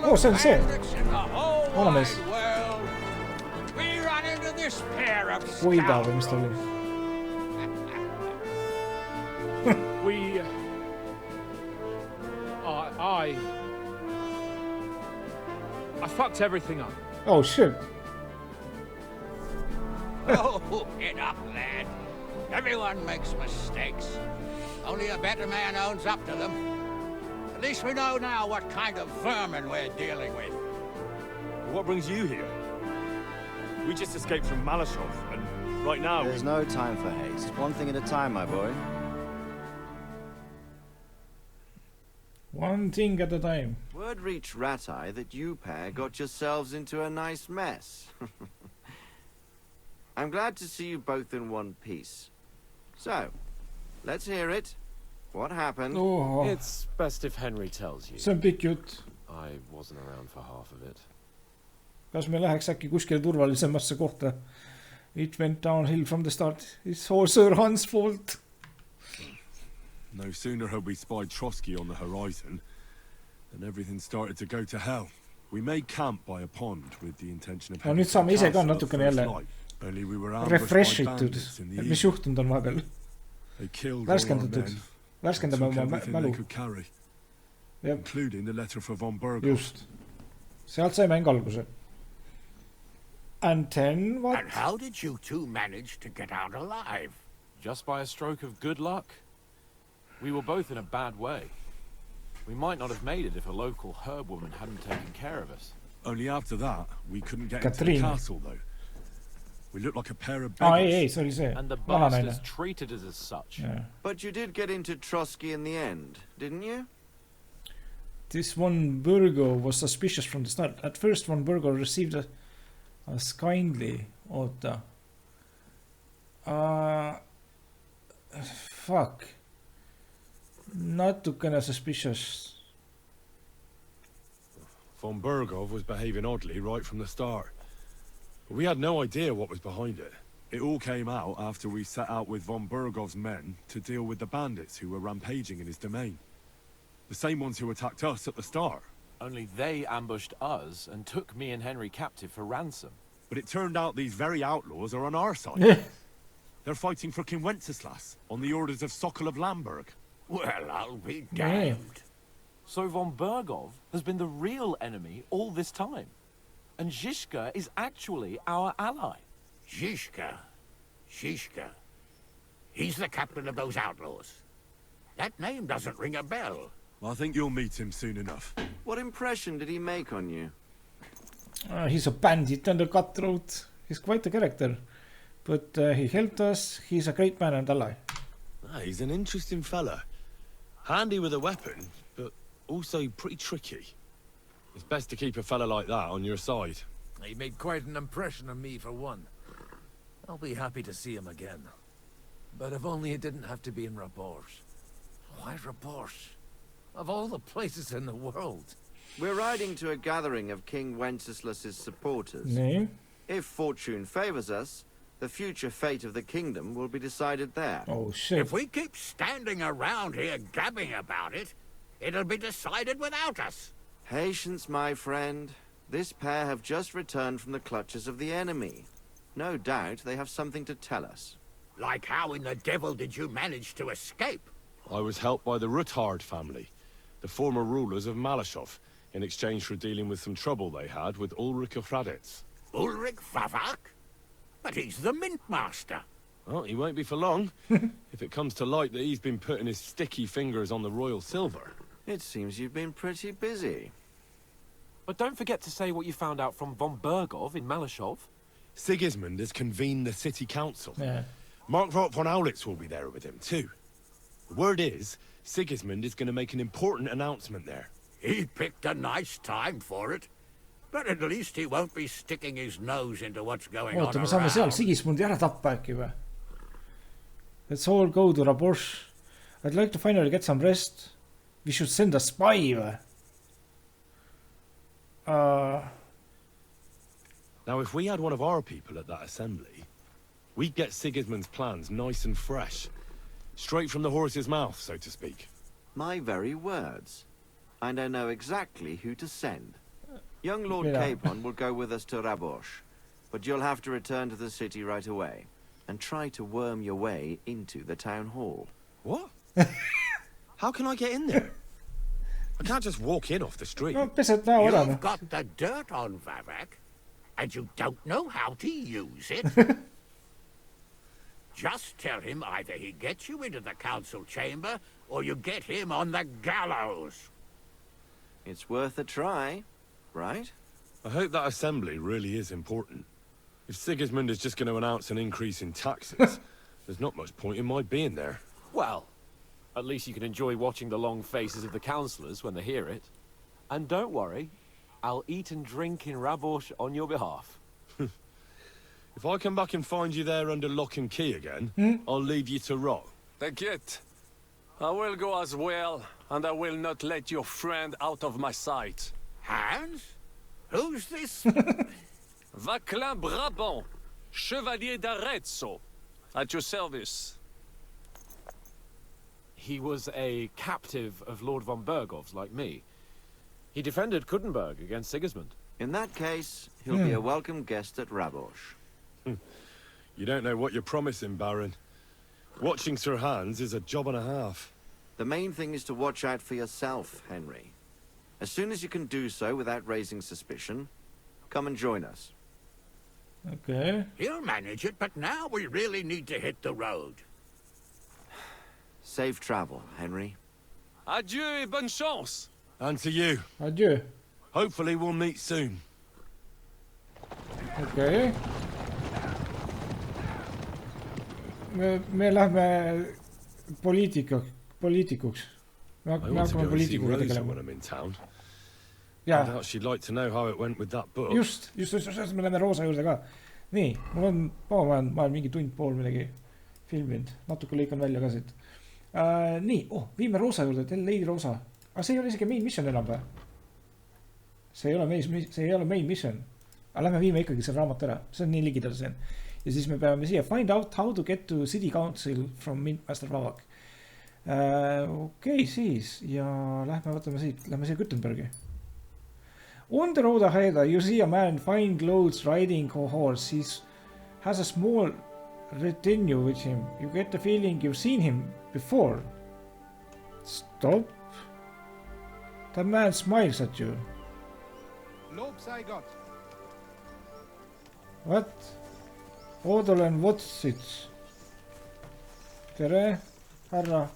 Oh, see on see. Olemas. Hoida või mis ta oli? I fucked everything up. Oh shit. Oh, get up, lad. Everyone makes mistakes. Only a better man owns up to them. At least we know now what kind of vermin we're dealing with. What brings you here? We just escaped from Malashov, and right now... There's no time for haste. One thing at a time, my boy. One thing at a time. Word reached Rat-Eye that you pair got yourselves into a nice mess. I'm glad to see you both in one piece. So, let's hear it. What happened? Oh. It's best if Henry tells you. See on pikk jutt. I wasn't around for half of it. Kas me läheks äkki kuskile turvalisemasse kohta? It went downhill from the start. It's all Sir Hans' fault. No sooner had we spied Trotsky on the horizon than everything started to go to hell. We made camp by a pond with the intention of... No nüüd saame ise ka natukene jälle refreshitud, et mis juhtunud on vahepeal. Värskendatud. Värskendame oma mälu. Just. Sealt sai mäng alguse. And then what? And how did you two manage to get out alive? Just by a stroke of good luck. We were both in a bad way. We might not have made it if a local herb woman hadn't taken care of us. Only after that, we couldn't get into the castle, though. We looked like a pair of beggars. Ei, see oli see. And the bastards treated us as such. Yeah. But you did get into Trotsky in the end, didn't you? This one Burgo was suspicious from the start. At first, one Burgo received us kindly. Oota. Fuck. Natukene suspicious. Von Burgov was behaving oddly right from the start. We had no idea what was behind it. It all came out after we set out with von Burgov's men to deal with the bandits who were rampaging in his domain. The same ones who attacked us at the start. Only they ambushed us and took me and Henry captive for ransom. But it turned out these very outlaws are on our side. They're fighting for King Wenceslas on the orders of Sokol of Lamberg. Well, I'll be damned. So von Burgov has been the real enemy all this time. And Zhishka is actually our ally. Zhishka? He's the captain of those outlaws. That name doesn't ring a bell. I think you'll meet him soon enough. What impression did he make on you? He's a bandit and a cutthroat. He's quite a character. But he helped us. He's a great man and ally. He's an interesting fella. Handy with a weapon, but also pretty tricky. It's best to keep a fella like that on your side. He made quite an impression on me, for one. I'll be happy to see him again. But if only it didn't have to be in Rabors. Why Rabors? Of all the places in the world. We're riding to a gathering of King Wenceslas's supporters. Nee. If fortune favors us, the future fate of the kingdom will be decided there. Oh shit. If we keep standing around here gabbing about it, it'll be decided without us. Patience, my friend. This pair have just returned from the clutches of the enemy. No doubt they have something to tell us. Like how in the devil did you manage to escape? I was helped by the Ruthard family, the former rulers of Malashov, in exchange for dealing with some trouble they had with Ulrich of Raditz. Ulrich Favak? But he's the mint master. Well, he won't be for long, if it comes to light that he's been putting his sticky fingers on the royal silver. It seems you've been pretty busy. But don't forget to say what you found out from von Burgov in Malashov. Sigismund has convened the city council. Yeah. Markvart von Aulitz will be there with him, too. The word is, Sigismund is going to make an important announcement there. He picked a nice time for it. But at least he won't be sticking his nose into what's going on Oota, me saame seal Sigismundi ära tappa äkki või? Let's all go to Rabosh. I'd like to finally get some rest. We should send a spy või? Now, if we had one of our people at that assembly, we'd get Sigismund's plans nice and fresh. Straight from the horse's mouth, so to speak. My very words. And I know exactly who to send. Young Lord Capon will go with us to Rabosh, but you'll have to return to the city right away and try to worm your way into the town hall. What? How can I get in there? I can't just walk in off the street. You've got the dirt on Vavak, and you don't know how to use it. Just tell him either he gets you into the council chamber, or you get him on the gallows. It's worth a try, right? I hope that assembly really is important. If Sigismund is just going to announce an increase in taxes, there's not much point in my being there. Well, at least you can enjoy watching the long faces of the councillors when they hear it. And don't worry, I'll eat and drink in Rabosh on your behalf. If I come back and find you there under lock and key again, I'll leave you to rot. Get. I will go as well, and I will not let your friend out of my sight. Hans? Who's this? Vaclin Brabant, Chevalier d'Arezzo, at your service. He was a captive of Lord von Bergov's, like me. He defended Kuttenberg against Sigismund. In that case, he'll be a welcome guest at Rabosh. You don't know what you're promising, Baron. Watching Sir Hans is a job and a half. The main thing is to watch out for yourself, Henry. As soon as you can do so without raising suspicion, come and join us. Okay. He'll manage it, but now we really need to hit the road. Safe travel, Henry. Adieu et bonne chance. And to you. Adieu. Hopefully we'll meet soon. Okay. Me lähme poliitikuks. Me hakkame poliitikuga tegelema. Yeah. She'd like to know how it went with that book. Just, me lähme Rosa juurde ka. Nii, ma olen mingi tund-pool midagi filminud. Natuke lõikan välja ka siit. Nii, viime Rosa juurde, Lady Rosa. Aga see ei ole isegi main mission enam või? See ei ole main mission. Aga lähme viime ikkagi selle raamat ära. See on nii ligidal see. Ja siis me peame siia find out how to get to city council from Master Vavak. Okei, siis. Ja lähme võtame siit. Lähme siia Kuttenbergi. On the road ahead, you see a man in fine clothes riding a horse. He has a small retinue with him. You get the feeling you've seen him before. Stop. The man smiles at you. What? Odolen Votsits. Tere, härra.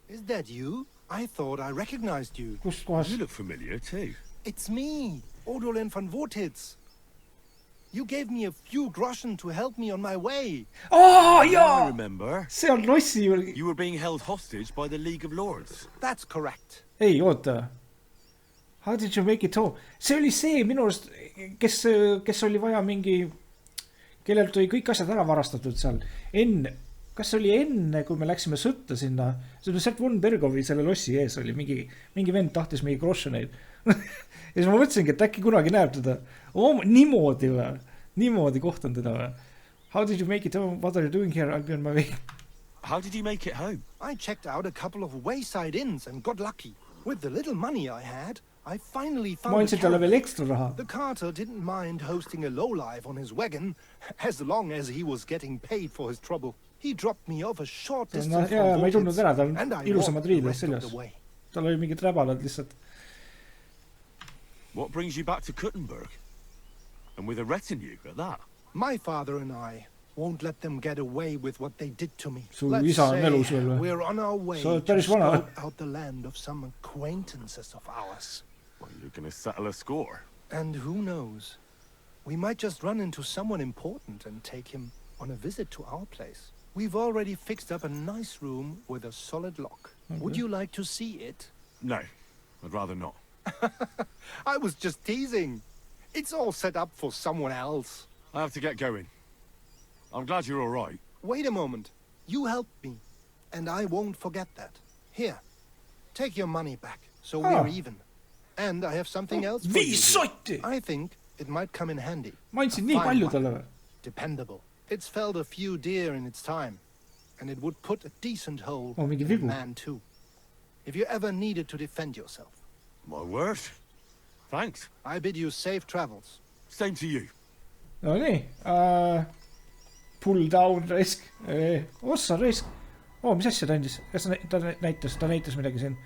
Is that you? I thought I recognized you. You look familiar too. It's me, Odolen van Wotitz. You gave me a few groschen to help me on my way. Oh, yeah! I remember. See on Rossi. You were being held hostage by the League of Lords. That's correct. Ei, oota. How did you make it home? See oli see minu arust, kes oli vaja mingi, kellelt oli kõik asjad ära varastatud seal. Kas oli enne, kui me läksime sõtta sinna? Sealt von Bergovi selle lossi ees oli mingi vend tahtis mingi groscheneid. Ja siis ma mõtlesingi, et äkki kunagi näeb teda. Niimoodi või? Niimoodi kohtan teda või? How did you make it home? What are you doing here? I'll be on my way. How did you make it home? I checked out a couple of wayside inns and got lucky. With the little money I had, I finally found a caravan. The carter didn't mind hosting a lowlife on his wagon, as long as he was getting paid for his trouble. He dropped me off a short distance from Vortitz, and I walked the rest of the way. Tal oli mingid räbalad lihtsalt. What brings you back to Kuttenberg? And with a retinue at that? My father and I won't let them get away with what they did to me. Let's say we're on our way to scope out the land of some acquaintances of ours. Well, you're going to settle a score. And who knows? We might just run into someone important and take him on a visit to our place. We've already fixed up a nice room with a solid lock. Okay. Would you like to see it? No, I'd rather not. I was just teasing. It's all set up for someone else. I have to get going. I'm glad you're all right. Wait a moment. You helped me, and I won't forget that. Here, take your money back, so we're even. And I have something else for you. I think it might come in handy. Dependable. It's felled a few deer in its time, and it would put a decent hold on a man too. If you ever needed to defend yourself. My word. Thanks. I bid you safe travels. Same to you. No nii. Pull down risk. Ossa risk. Mis asja ta andis? Kas ta näitas midagi siin?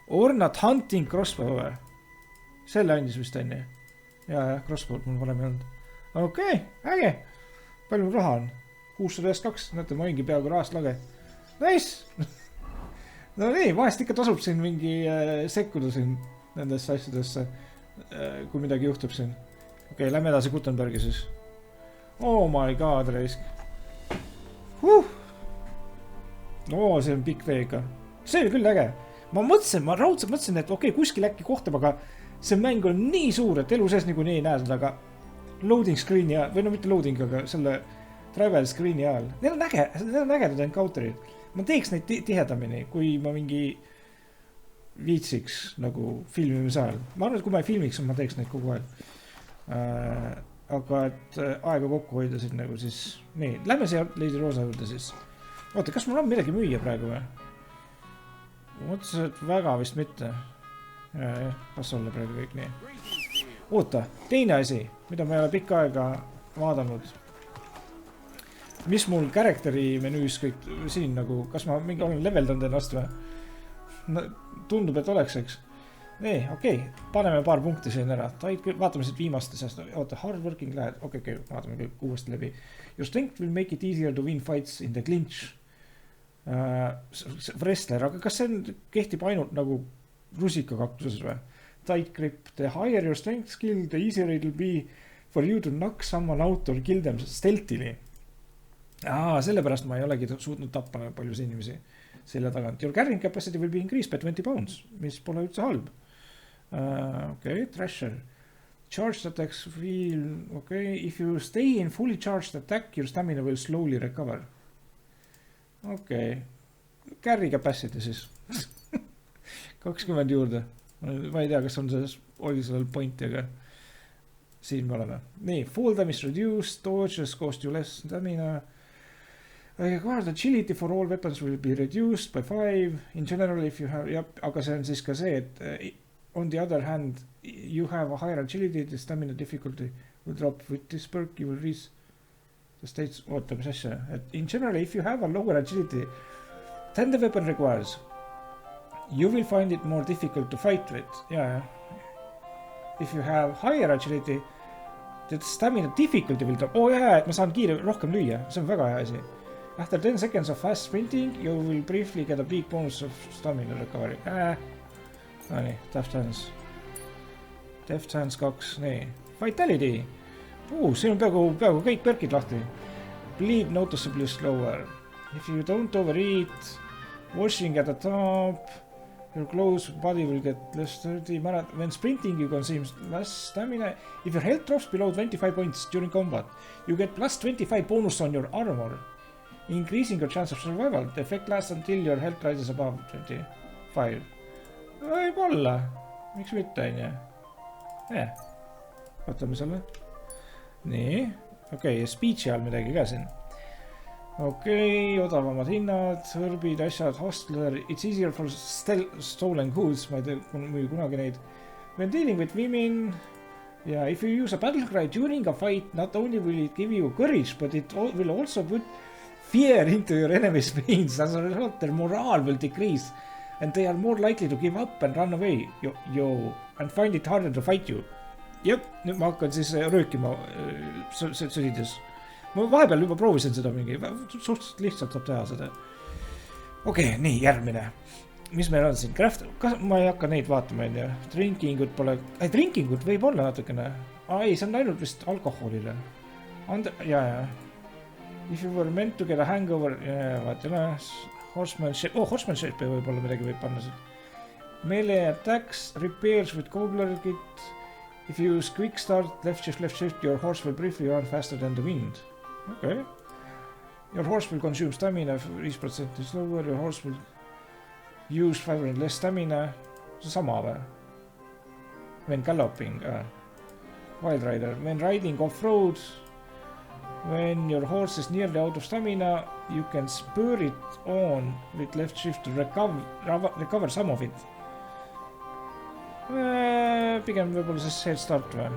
Ornat hunting crossbow. Selle andis vist enne. Ja, crossbow mul varem ei olnud. Okei, äge. Palju mul raha on? 692. Näete, ma olingi peaaegu rahast lage. Nice! No nii, vahest ikka tasub siin mingi sekkuda siin nendesse asjadesse, kui midagi juhtub siin. Okei, lähme edasi Gutenbergi siis. Oh my god, reisk. See on pikk veega. See oli küll äge. Ma raudselt mõtlesin, et okei, kuskil äkki kohtab, aga see mäng on nii suur, et elu sees nagu nii ei näe seda, aga loading screen'i ajal, või no mitte loading, aga selle travel screen'i ajal. Need on ägedad encounterid. Ma teeks neid tihedamini, kui ma mingi viitsiks nagu filmimise ajal. Ma arvan, et kui ma ei filmiks, ma teeks neid kogu aeg. Aga et aega kokku hoida siin nagu siis... Nii, lähme siia Lady Rosa juurde siis. Oota, kas mul on midagi müüa praegu või? Mõtlesin, et väga vist mitte. Kas olla praegu kõik nii? Oota, teine asi, mida ma ei ole pikka aega vaadanud. Mis mul characteri menüüs kõik siin nagu, kas ma mingi olen leveldanud ennast või? Tundub, et oleks, eks. Nii, okei, paneme paar punkti siin ära. Vaatame siit viimaste sest. Oota, hard working lähed. Okei, vaatame kõik uuesti läbi. Your strength will make it easier to win fights in the clinch. Wrestler, aga kas see kehtib ainult nagu rusikakaktuses või? Tight grip. The higher your strength skill, the easier it will be for you to knock someone out or kill them stealthily. Sellepärast ma ei olegi suutnud tappa paljus inimesi selle tagant. Your carrying capacity will be increased by 20 pounds, mis pole üldse halb. Okei, Thrasher. Charged attacks feel... Okei, if you stay in fully charged attack, your stamina will slowly recover. Okei. Carry capacity siis. 20 juurde. Ma ei tea, kas on oli sellel pointi, aga siin me oleme. Nii, fall damage reduced, dodges cost you less stamina. Guard agility for all weapons will be reduced by 5. In general, if you have... aga see on siis ka see, et on the other hand, you have a higher agility, the stamina difficulty will drop with this perk, you will reach the states... Oota, mis asja? In general, if you have a lower agility, then the weapon requires... You will find it more difficult to fight with. Yeah. If you have higher agility, the stamina difficulty will drop. Et ma saan rohkem lüüa. See on väga hea asi. After 10 seconds of fast sprinting, you will briefly get a big bonus of stamina recovery. Nii, Deft Hands. Deft Hands 2, nii. Vitality. Siin on peaaegu kõik perkid lahti. Bleed noticeably slower. If you don't overeat, washing at the top, your close body will get less dirty. When sprinting, you consume less stamina. If your health drops below 25 points during combat, you get plus 25 bonus on your armor, increasing your chance of survival. The effect lasts until your health rises above 25. Võib-olla. Miks mitte, on? Vaatame selle. Nii. Okei, speechi all midagi ka siin. Okei, odavamad hinnad, hõrbid, asjad, hostler. It's easier for stolen goods. Ma ei tea, müü kunagi neid. When dealing with women, if you use a battle cry during a fight, not only will it give you courage, but it will also put fear into your enemy's veins. As a result, their morale will decrease, and they are more likely to give up and run away. And find it harder to fight you. Jep, nüüd ma hakkan siis röökima sõdides. Ma vahepeal juba proovisin seda mingi, suhteliselt lihtsalt saab teha seda. Okei, nii, järgmine. Mis meil on siin? Ma ei hakka neid vaatama, on ju. Drinkingut pole... Drinkingut võib olla natukene. Ei, see on ainult vist alkoholile. If you were meant to get a hangover... Vaatame. Horsemanship... Horsemanship võib olla midagi võib panna siin. Melee attacks, repairs with cobbler kit. If you use quick start, left shift, your horse will briefly run faster than the wind. Okay. Your horse will consume stamina 5% slower. Your horse will use 5% less stamina. See sama või? When galloping. Wild rider. When riding off-road. When your horse is nearly out of stamina, you can spur it on with left shift to recover some of it. Pigem võib-olla siis head start või?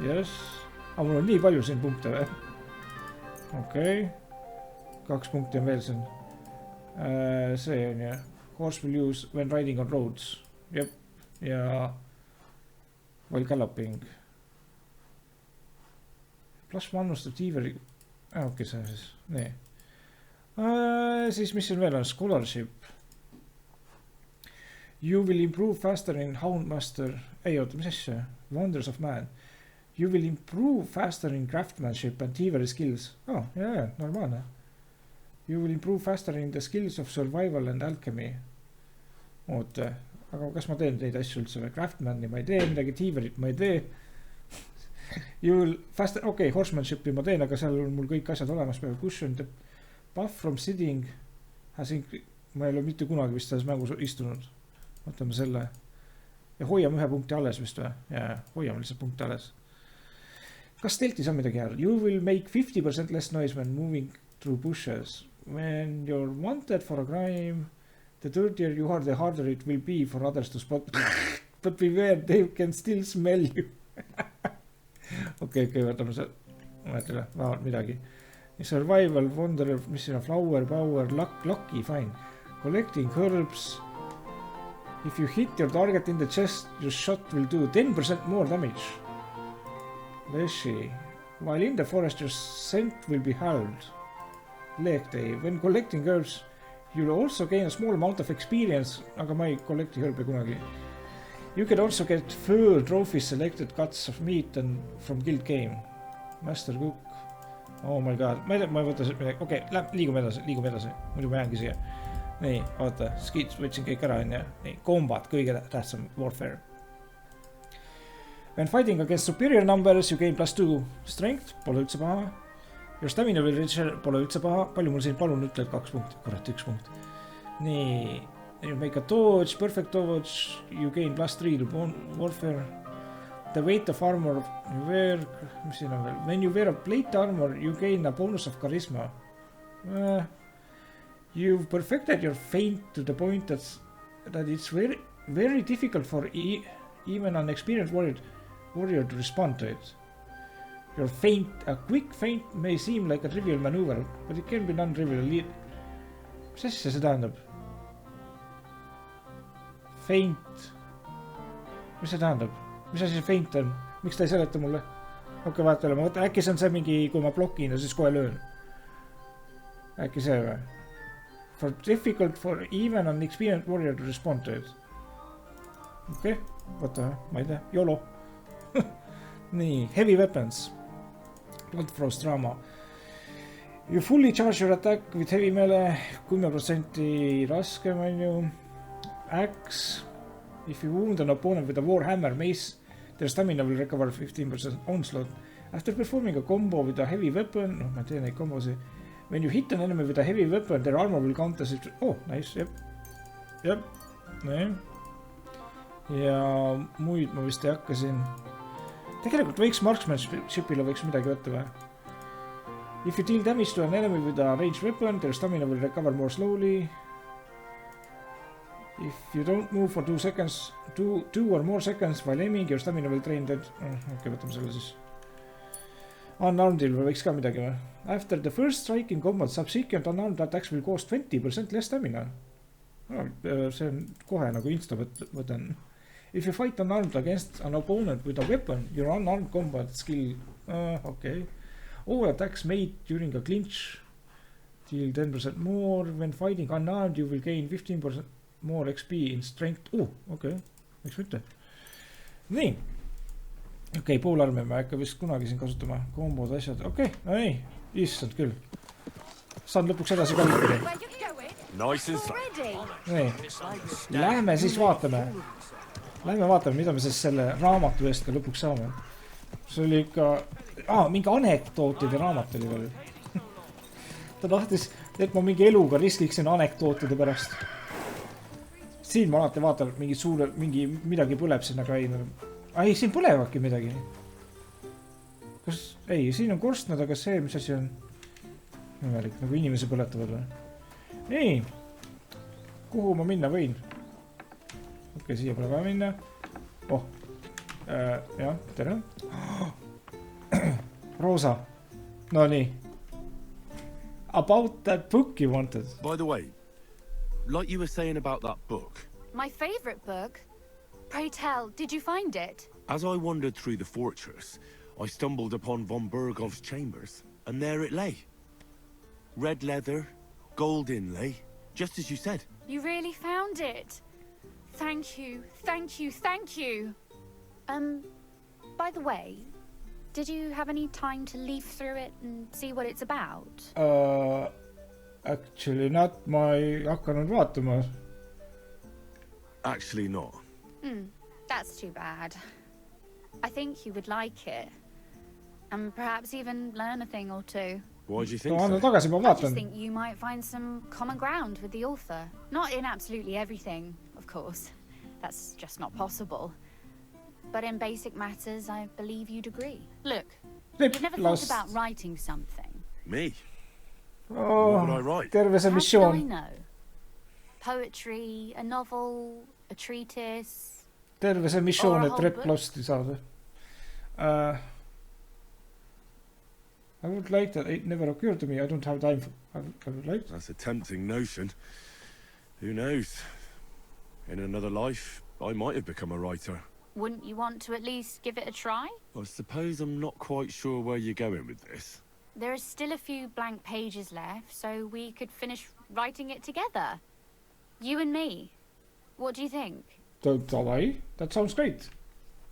Yes. Aga mul on nii palju siin punkte või? Okei. 2 punkti on veel siin. See on ju. Horse will use when riding on roads. Jep. Ja while galloping. Plus mannustab tiiveri. Okei, see on siis. Nii. Siis mis siin veel on? Scholarship. You will improve faster in Houndmaster. Ei oota, mis asja? Wonders of Man. You will improve faster in craftsmanship and thievery skills. Jaa, normaalne. You will improve faster in the skills of survival and alchemy. Oota, aga kas ma teen neid asju üldse või? Craftmani ma ei tee, midagi thieverit ma ei tee. You will faster, horsemanship'i ma teen, aga seal on mul kõik asjad olemas. Cushion, the buff from sitting. Ma ei ole mitte kunagi vist selles mängus istunud. Võtame selle. Ja hoiame 1 punkti alles vist või? Jaa, hoiame lihtsalt punkti alles. Kas steltis on midagi head? You will make 50% less noise when moving through bushes. When you're wanted for a crime, the dirtier you are, the harder it will be for others to spot. But beware, they can still smell you. Okei, võtame see. Mõtleme, vähemalt midagi. Survival, wonder, mis siin on? Flower, power, lucky, fine. Collecting herbs. If you hit your target in the chest, your shot will do 10% more damage. Leshi. While in the forest, your scent will be held. Leg day. When collecting herbs, you'll also gain a small amount of experience. Aga ma ei collecti herbe kunagi. You can also get fur trophies, selected cuts of meat and from guild game. Master cook. Oh my god. Ma ei võta siit midagi. Okei, liigume edasi. Muidu ma jäängi siia. Nii, vaata. Skits võtsin kõik ära. Nii, combat, kõige tähtsam. Warfare. When fighting against superior numbers, you gain +2 strength. Pole üldse paha. Your stamina will reach, pole üldse paha. Palju mul siin palun ütled 2 punkti. Kurat, 1 punkt. Nii. You make a dodge, perfect dodge. You gain +3 to warfare. The weight of armor you wear. Mis siin on veel? When you wear a plate armor, you gain a bonus of charisma. You've perfected your feint to the point that it's very, very difficult for even an experienced warrior to respond to it. Your feint, a quick feint may seem like a trivial maneuver, but it can be non-trivial. Mis asja see tähendab? Feint. Mis see tähendab? Mis asi see feint on? Miks ta ei seleta mulle? Okei, vaata, ma võtan, äkki see on see mingi, kui ma blokin ja siis kohe löön. Äkki see või? For difficult for even an experienced warrior to respond to it. Okei, võta, ma ei tea, YOLO. Nii, heavy weapons. Blood frost drama. You fully charge your attack with heavy melee. 10% raskem on ju. Axe. If you wound an opponent with a warhammer mace, their stamina will recover 15% onslaught. After performing a combo with a heavy weapon, ma teen neid kombosi. When you hit an enemy with a heavy weapon, their armor will count as it... Oh, nice, jep. Nii. Ja muid ma vist ei hakka siin. Tegelikult võiks marksmanshipile võiks midagi võtta või? If you deal damage to an enemy with a ranged weapon, their stamina will recover more slowly. If you don't move for 2 seconds, 2 or more seconds while aiming, your stamina will drain dead. Okei, võtame selle siis. Unarmedil võiks ka midagi või? After the first strike in combat, subsequent unarmed attacks will cost 20% less stamina. See on kohe nagu insta võtan. If you fight unarmed against an opponent with a weapon, your unarmed combat skill... Okay. All attacks made during a clinch deal 10% more. When fighting unarmed, you will gain 15% more XP in strength. Okei. Miks mitte? Nii. Okei, poolarme ma äkka vist kunagi siin kasutama. Kombod, asjad. Okei, no ei. Issand küll. Saan lõpuks edasi kalitada. Nii. Lähme siis vaatame. Mida me siis selle raamatu eest ka lõpuks saame. See oli ikka... mingi anekdootide raamat oli veel. Ta tahtis, et ma mingi eluga riskiksin anekdootide pärast. Siin ma alati vaatan mingi midagi põleb sinna ka ei, siin põlevadki midagi. Kas, ei, siin on korstnad, aga see, mis asi on? Nimelik, nagu inimesi põletavad või? Nii. Kuhu ma minna võin? Okei, siia pole vaja minna. Oh. Jah, tere. Rosa. No nii. About that book you wanted. By the way, like you were saying about that book. My favorite book? Pray tell, did you find it? As I wandered through the fortress, I stumbled upon von Bergov's chambers, and there it lay. Red leather, gold inlay, just as you said. You really found it? Thank you, thank you, thank you. By the way, did you have any time to leaf through it and see what it's about? Actually not, ma ei hakanud vaatama. Actually not. That's too bad. I think you would like it. And perhaps even learn a thing or two. Why do you think so? I just think you might find some common ground with the author. Not in absolutely everything, of course. That's just not possible. But in basic matters, I believe you'd agree. Look, you've never thought about writing something. Me? Oh, what would I write? Terve, see, How missioon. should I know? Poetry, a novel, a treatise. Terve see missioon, et replosti saada. I would like that. It never occurred to me. I don't have time for... I would like that. That's a tempting notion. Who knows? In another life, I might have become a writer. Wouldn't you want to at least give it a try? I suppose I'm not quite sure where you're going with this. There are still a few blank pages left, so we could finish writing it together. You and me. What do you think? That sounds great.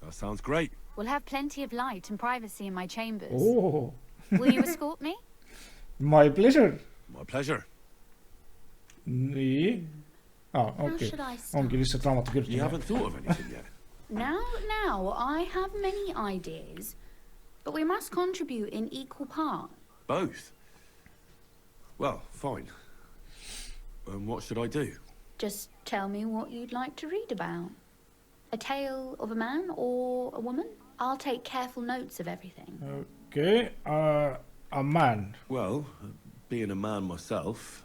That sounds great. We'll have plenty of light and privacy in my chambers. Oh. Will you escort me? My pleasure. My pleasure. Nii. Okay. Ongi lihtsalt raamatu kirjutamine. You haven't thought of anything yet? Now, I have many ideas, but we must contribute in equal parts. Both? Well, fine. What should I do? Just tell me what you'd like to read about. A tale of a man or a woman? I'll take careful notes of everything. Okay, a man. Well, being a man myself,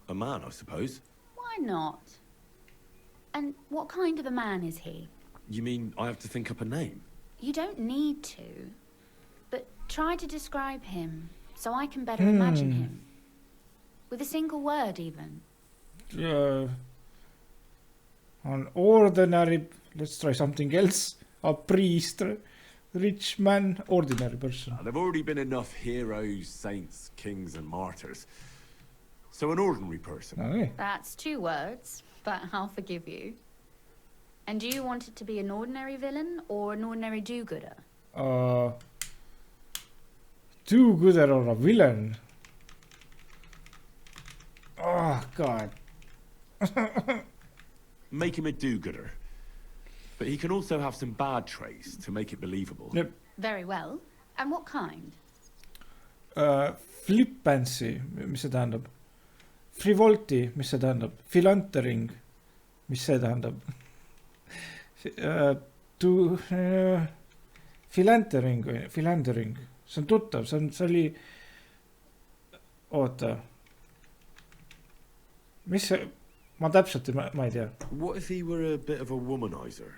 a man, I suppose. Why not? And what kind of a man is he? You mean I have to think up a name? You don't need to, but try to describe him so I can better imagine him. With a single word, even. An ordinary, let's try something else. A priest, rich man, ordinary person. There've already been enough heroes, saints, kings, and martyrs. So an ordinary person. Okay. That's 2 words, but I'll forgive you. And do you want it to be an ordinary villain or an ordinary do-gooder? Do-gooder or a villain? Oh, God. Make him a do-gooder. But he can also have some bad traits to make it believable. Yep. Very well. And what kind? Flippancy, mis see tähendab? Frivolti, mis see tähendab? Philantering, mis see tähendab? Philandering, see on tuttav, see oli... Oota. Mis see... Ma täpselt ma ei tea. What if he were a bit of a womanizer?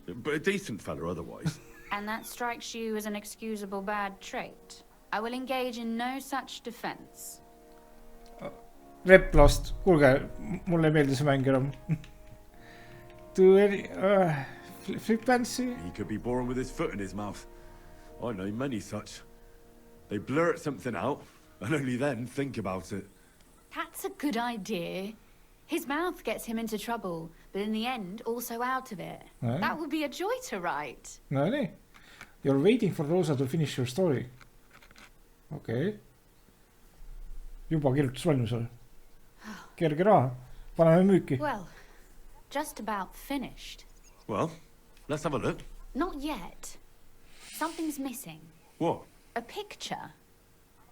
But a decent fella otherwise. And that strikes you as an excusable bad trait? I will engage in no such defense. Replost, kuulge, mulle ei meeldi see mäng enam. Flippancy? He could be born with his foot in his mouth. I know many such. They blurt something out, and only then think about it. That's a good idea. His mouth gets him into trouble, but in the end, also out of it. No. That would be a joy to write. No nii. You're waiting for Rosa to finish your story. Okay. Juba kirjutus valmis või? Kerge raha. Paneme müüki. Well, just about finished. Well, let's have a look. Not yet. Something's missing. What? A picture.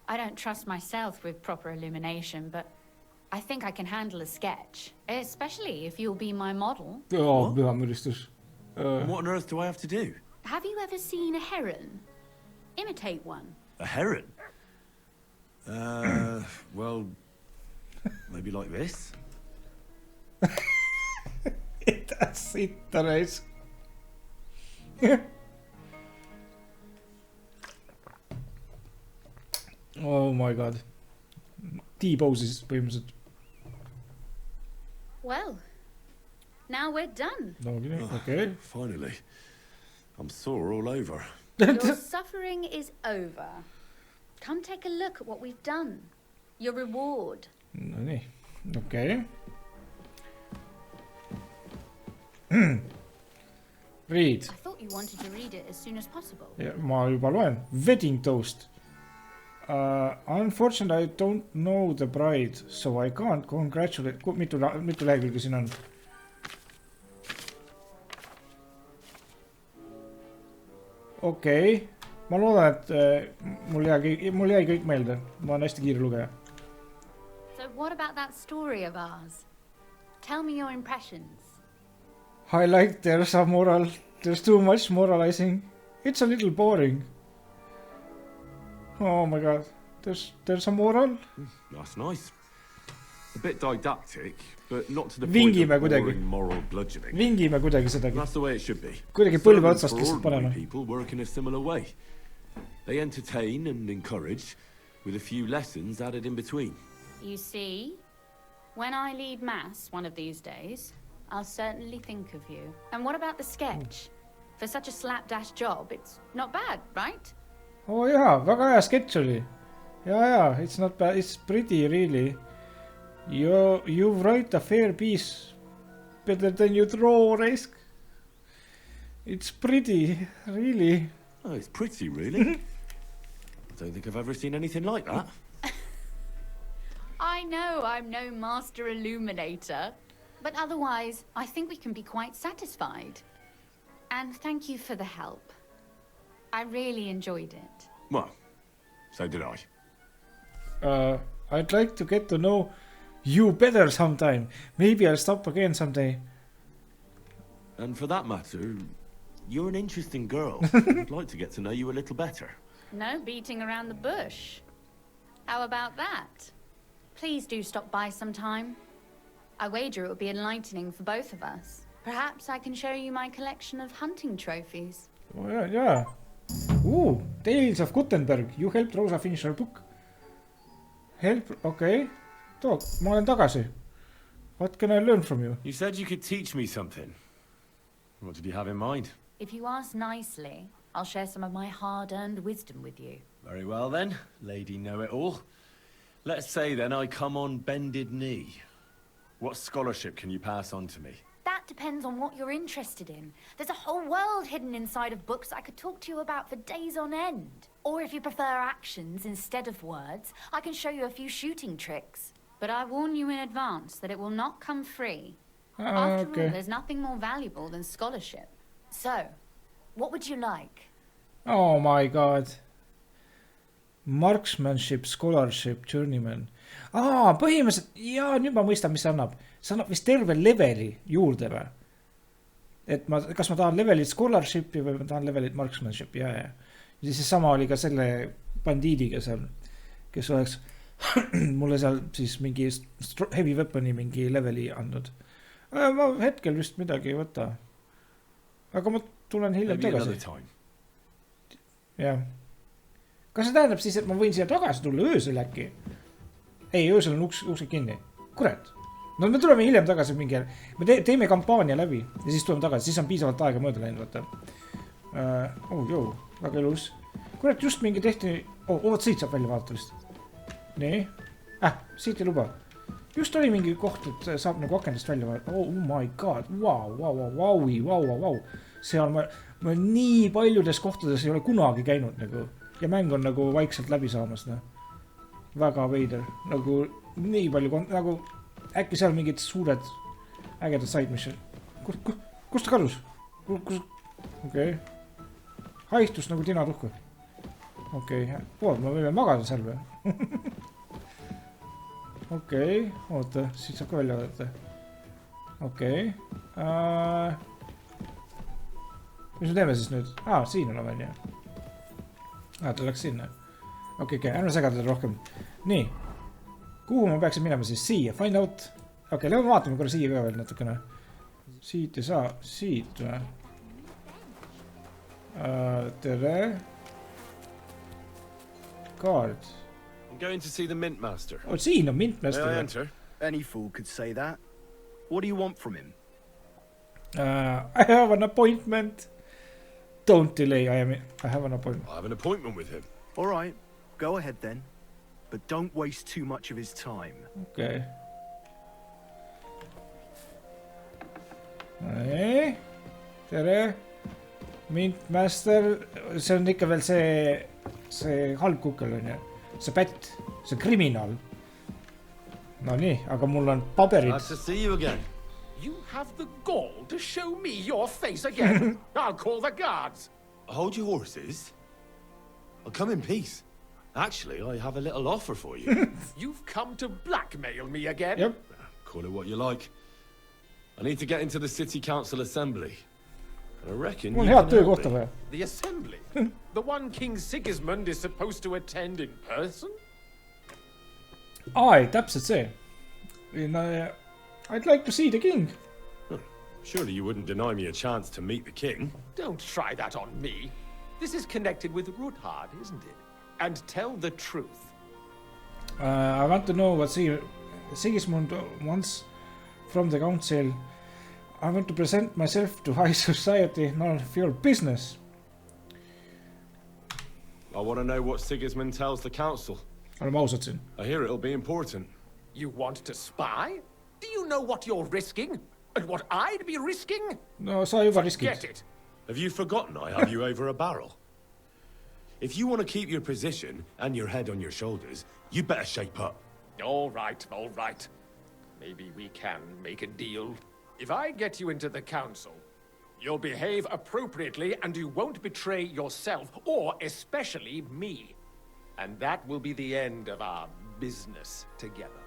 I don't trust myself with proper illumination, but I think I can handle a sketch. Especially if you'll be my model. Oh, pühamüristus. What on earth do I have to do? Have you ever seen a heron? Imitate one. A heron? Well, maybe like this? That's it, Therese. Oh my god. T-poses põhimõtteliselt. Well, now we're done. Okay. Finally. I'm sore all over. Your suffering is over. Come take a look at what we've done. Your reward. No nii, okei. Read. I thought you wanted to read it as soon as possible. Ja, ma juba loen. Wedding toast. Unfortunately, I don't know the bride, so I can't congratulate. Mitu lehekülge siin on? Okei. Ma loodan, et mul jäi kõik meelde. Ma olen hästi kiire lugeja. So what about that story of ours? Tell me your impressions. I like there's a moral. There's too much moralizing. It's a little boring. Oh my god. There's a moral. That's nice. A bit didactic, but not to the Vingime point of kuidagi. boring moral bludgeoning. Vingime kuidagi sedagi. That's the way it should be. Kuidagi põlve otsast lihtsalt paneme. People work in a similar way. They entertain and encourage, with a few lessons added in between. You see, when I lead mass one of these days, I'll certainly think of you. And what about the sketch? For such a slapdash job, it's not bad, right? Oh jaa, väga hea sketš oli. Jaa, it's not bad, it's pretty really. You write a fair piece better than you draw, Resk. It's pretty, really. Oh, it's pretty, really? I don't think I've ever seen anything like that. I know I'm no master illuminator, but otherwise, I think we can be quite satisfied. And thank you for the help. I really enjoyed it. Well, so did I. I'd like to get to know you better sometime. Maybe I'll stop again someday. And for that matter, you're an interesting girl. I'd like to get to know you a little better. No beating around the bush. How about that? Please do stop by sometime. I wager it will be enlightening for both of us. Perhaps I can show you my collection of hunting trophies. Oh yeah. Ooh, Tales of Gutenberg. You helped Rosa finish her book. Help, okay. Talk, ma olen tagasi. What can I learn from you? You said you could teach me something. What did you have in mind? If you ask nicely, I'll share some of my hard-earned wisdom with you. Very well then, Lady Know-It-All. Let's say then I come on bended knee. What scholarship can you pass on to me? That depends on what you're interested in. There's a whole world hidden inside of books I could talk to you about for days on end. Or if you prefer actions instead of words, I can show you a few shooting tricks. But I warn you in advance that it will not come free. After all, there's nothing more valuable than scholarship. So, what would you like? Oh my god. Marksmanship, scholarship, journeyman. Põhimõtteliselt, jaa, nüüd ma mõistan, mis see annab. See annab vist terve leveli juurde või? Et kas ma tahan levelit scholarshipi või ma tahan levelit marksmanshipi, jaa. Ja siis sama oli ka selle bandiidiga seal, kes oleks mulle seal siis mingi heavy weaponi mingi leveli andnud. Ma hetkel vist midagi ei võta. Aga ma tulen hiljem tagasi. Jah. Kas see tähendab siis, et ma võin siia tagasi tulla öösel äkki? Ei, öösel on uksed kinni. Kurat. No me tuleme hiljem tagasi mingi ajal. Me teeme kampaania läbi ja siis tuleme tagasi. Siis on piisavalt aega mööda läinud, vaata. Väga ilus. Kurat, just mingi tehti... Oot, siit saab välja vaadata vist. Nii. Siit ei luba. Just oli mingi koht, et saab nagu akendast välja vaadata. Oh my god. Wow. Seal ma nii paljudes kohtades ei ole kunagi käinud nagu. Ja mäng on nagu vaikselt läbi saamas. Väga veider. Nagu nii palju... Nagu äkki seal mingid suured ägedad side mission. Kust ta kadus? Okei. Haistus nagu tina tuhku. Okei. Ma võime magada seal või? Okei. Oota. Siit saab ka välja vaadata. Okei. Mis me teeme siis nüüd? Siin on veel, jah. Ta läks sinna. Okei, ärme segada rohkem. Nii. Kuhu ma peaksin minema siis? Siia, find out. Okei, lähme vaatame, korra siia ka veel natukene. Siit ei saa. Siit või? Terve. Card. I'm going to see the mint master. Oh, siin on mint master. May I enter? Any fool could say that. What do you want from him? I have an appointment. Don't delay. I have an appointment. I have an appointment with him. All right, go ahead then. But don't waste too much of his time. Okay. Tere. Mint master. See on ikka veel see halb kukkel on ju. See pätt. See kriminaal. No nii, aga mul on paberid. Nice to see you again. You have the gall to show me your face again. I'll call the guards. Hold your horses. I'll come in peace. Actually, I have a little offer for you. You've come to blackmail me again? Yep. Call it what you like. I need to get into the city council assembly. I reckon you can help me. The assembly? The one King Sigismund is supposed to attend in person? Ai, täpselt see. I'd like to see the king. Surely you wouldn't deny me a chance to meet the king. Don't try that on me. This is connected with Ruthard, isn't it? And tell the truth. I want to know what Sigismund wants from the council. I want to present myself to high society, none of your business. I want to know what Sigismund tells the council. Oleme ausad siin. I hear it'll be important. You want to spy? Do you know what you're risking? And what I'd be risking? No, sa juba riskid. Get it. Have you forgotten I have you over a barrel? If you want to keep your position and your head on your shoulders, you better shape up. All right, all right. Maybe we can make a deal. If I get you into the council, you'll behave appropriately and you won't betray yourself, or especially me. And that will be the end of our business together.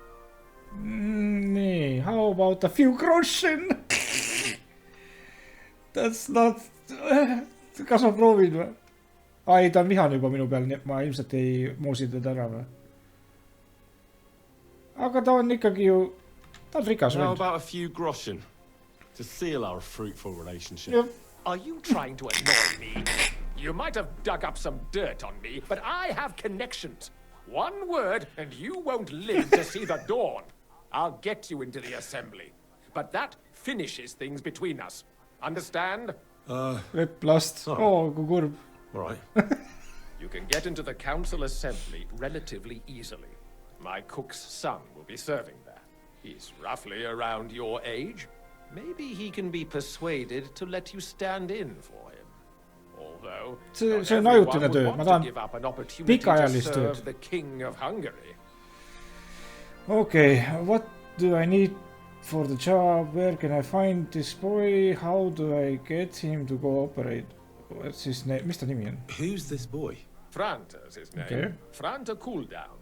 Nee, how about a few groschen? That's not... Kas ma proovin või? Ai, ta on vihane juba minu peal, nii et ma ilmselt ei moosi teda ära või? Aga ta on ikkagi ju... Ta on rikas How vend. about a few groschen to seal our fruitful relationship? Yep. Are you trying to annoy me? You might have dug up some dirt on me, but I have connections. One word and you won't live to see the dawn. I'll get you into the assembly. But that finishes things between us. Understand? Replast. Oh, kui kurb. All right. You can get into the council assembly relatively easily. My cook's son will be serving there. He's roughly around your age. Maybe he can be persuaded to let you stand in for him. Although, See not on everyone ajutine would töö. want Ma to tahan give up an opportunity to pikaajalist serve tööd. the king of Hungary. Okay, what do I need for the job? Where can I find this boy? How do I get him to cooperate? What's his name? Mis ta nimi on? Who's this boy? Franta's his name. Okay. Franta Cooldown.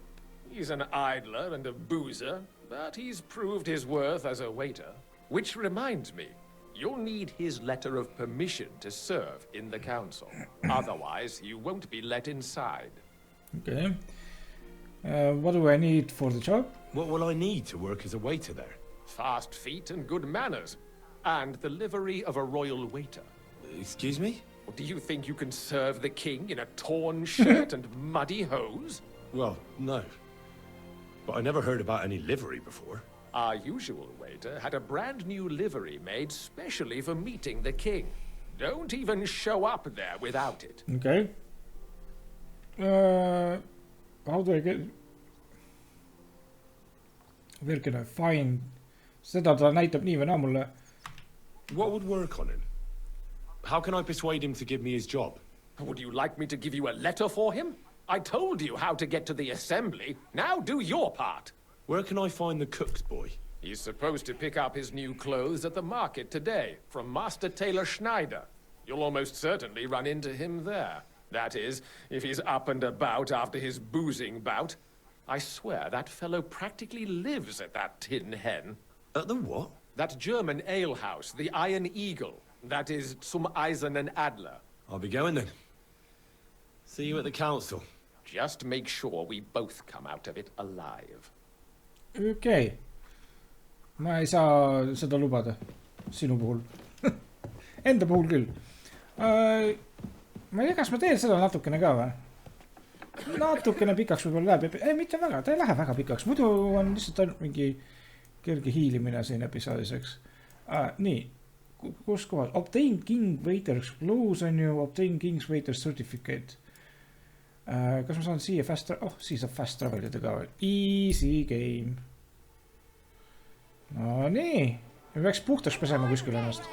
He's an idler and a boozer, but he's proved his worth as a waiter. Which reminds me, you'll need his letter of permission to serve in the council. Otherwise, you won't be let inside. Okay. What do I need for the job? What will I need to work as a waiter there? Fast feet and good manners. And the livery of a royal waiter. Excuse me? Do you think you can serve the king in a torn shirt and muddy hose? Well, no. But I never heard about any livery before. Our usual waiter had a brand new livery made specially for meeting the king. Don't even show up there without it. Okay. How do I get... Where can I find... Seda ta näitab nii või naa mulle. What would work on him? How can I persuade him to give me his job? Would you like me to give you a letter for him? I told you how to get to the assembly. Now do your part. Where can I find the cook's boy? He's supposed to pick up his new clothes at the market today from Master Tailor Schneider. You'll almost certainly run into him there. That is, if he's up and about after his boozing bout. I swear that fellow practically lives at that Tin Hen. At the what? That German alehouse, the Iron Eagle. That is Zum Eisernen Adler. I'll be going then. See you at the council. Just make sure we both come out of it alive. Okay. Ma ei saa seda lubada. Sinu puhul. Enda puhul küll. ma ei tea, kas ma teen seda natukene ka või? Natukene pikaks võib-olla läheb. Ei, mitte väga, ta ei lähe väga pikaks. Muidu on lihtsalt ainult mingi kerge hiilimine siin episoodis, eks. Nii, kus kohas? Obtain King Waiter's Clues on ju, Obtain King's Waiter's Certificate. Kas ma saan siia fast travel? Oh, siia saab fast travelida ka veel. Easy game. No nii. Me peaks puhtaks pesema kuskil ennast.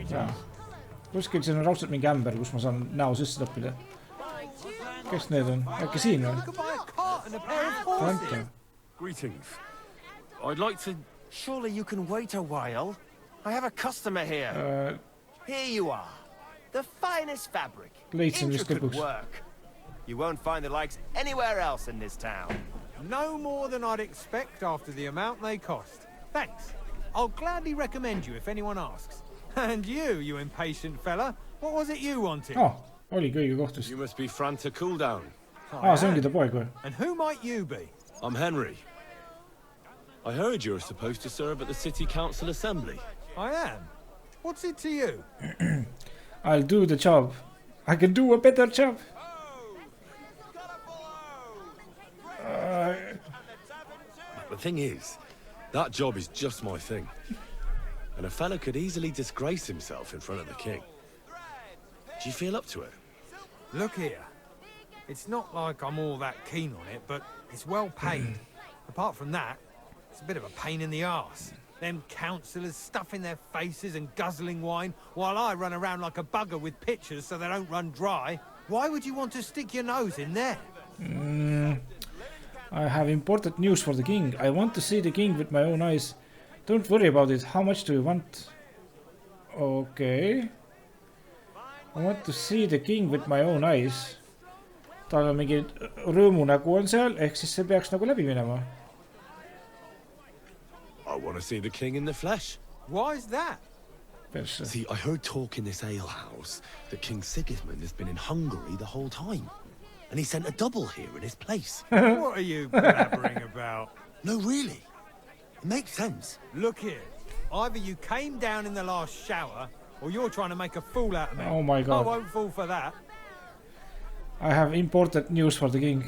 Jaa. Kuskil siin on raudselt mingi ämber, kus ma saan näo sisse lõppida. Kes need on? Äkki siin või? Kanta. Greetings. I'd like to... Surely you can wait a while. I have a customer here. Here you are. The finest fabric. Intricate work. You won't find the likes anywhere else in this town. No more than I'd expect after the amount they cost. Thanks. I'll gladly recommend you if anyone asks. And you impatient fella, what was it you wanted? Oh, oligi õige kohtus. You must be Fran to cool down. See ongi ta poeg või? And who might you be? I'm Henry. I heard you're supposed to serve at the City Council Assembly. I am. What's it to you? I'll do the job. I can do a better job. The thing is, that job is just my thing. And a fella could easily disgrace himself in front of the king. Do you feel up to it? Look here. It's not like I'm all that keen on it, but it's well paid. Apart from that, it's a bit of a pain in the arse. Them councillors stuffing their faces and guzzling wine, while I run around like a bugger with pictures so they don't run dry. Why would you want to stick your nose in there? I have important news for the king. I want to see the king with my own eyes. Don't worry about it. How much do you want? Okay. I want to see the king with my own eyes. Tal on mingi rõõmu nägu on seal, ehk siis see peaks nagu läbi minema. I want to see the king in the flesh. Why is that? See, I heard talk in this alehouse that King Sigismund has been in Hungary the whole time. And he sent a double here in his place. What are you blabbering about? No, really. It makes sense. Look here. Either you came down in the last shower, or you're trying to make a fool out of me. Oh my god. I won't fall for that. I have important news for the king.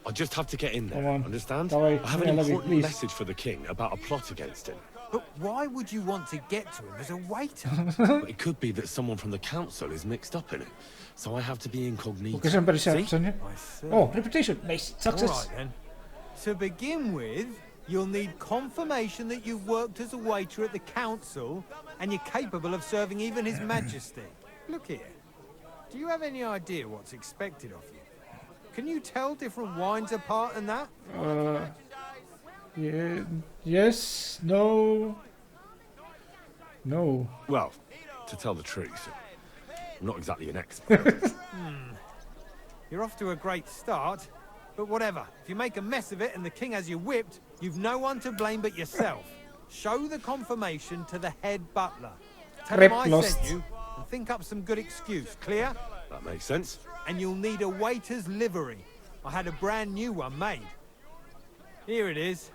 I just have to get in there, understand? I have an important message for the king about a plot against him. But why would you want to get to him as a waiter? But it could be that someone from the council is mixed up in it. So I have to be incognito. Okay, somebody said, oh, reputation. Nice. Success. All right, then. To begin with, you'll need confirmation that you've worked as a waiter at the council and you're capable of serving even His Majesty. Look here. Do you have any idea what's expected of you? Can you tell different wines apart and that? Yeah, yes, no. No. Well, to tell the truth, I'm not exactly an expert. You're off to a great start, but whatever. If you make a mess of it and the king has you whipped, you've no one to blame but yourself. Show the confirmation to the head butler. Tell him I sent you and think up some good excuse. Clear? That makes sense. And you'll need a waiter's livery. I had a brand new one made. Here it is.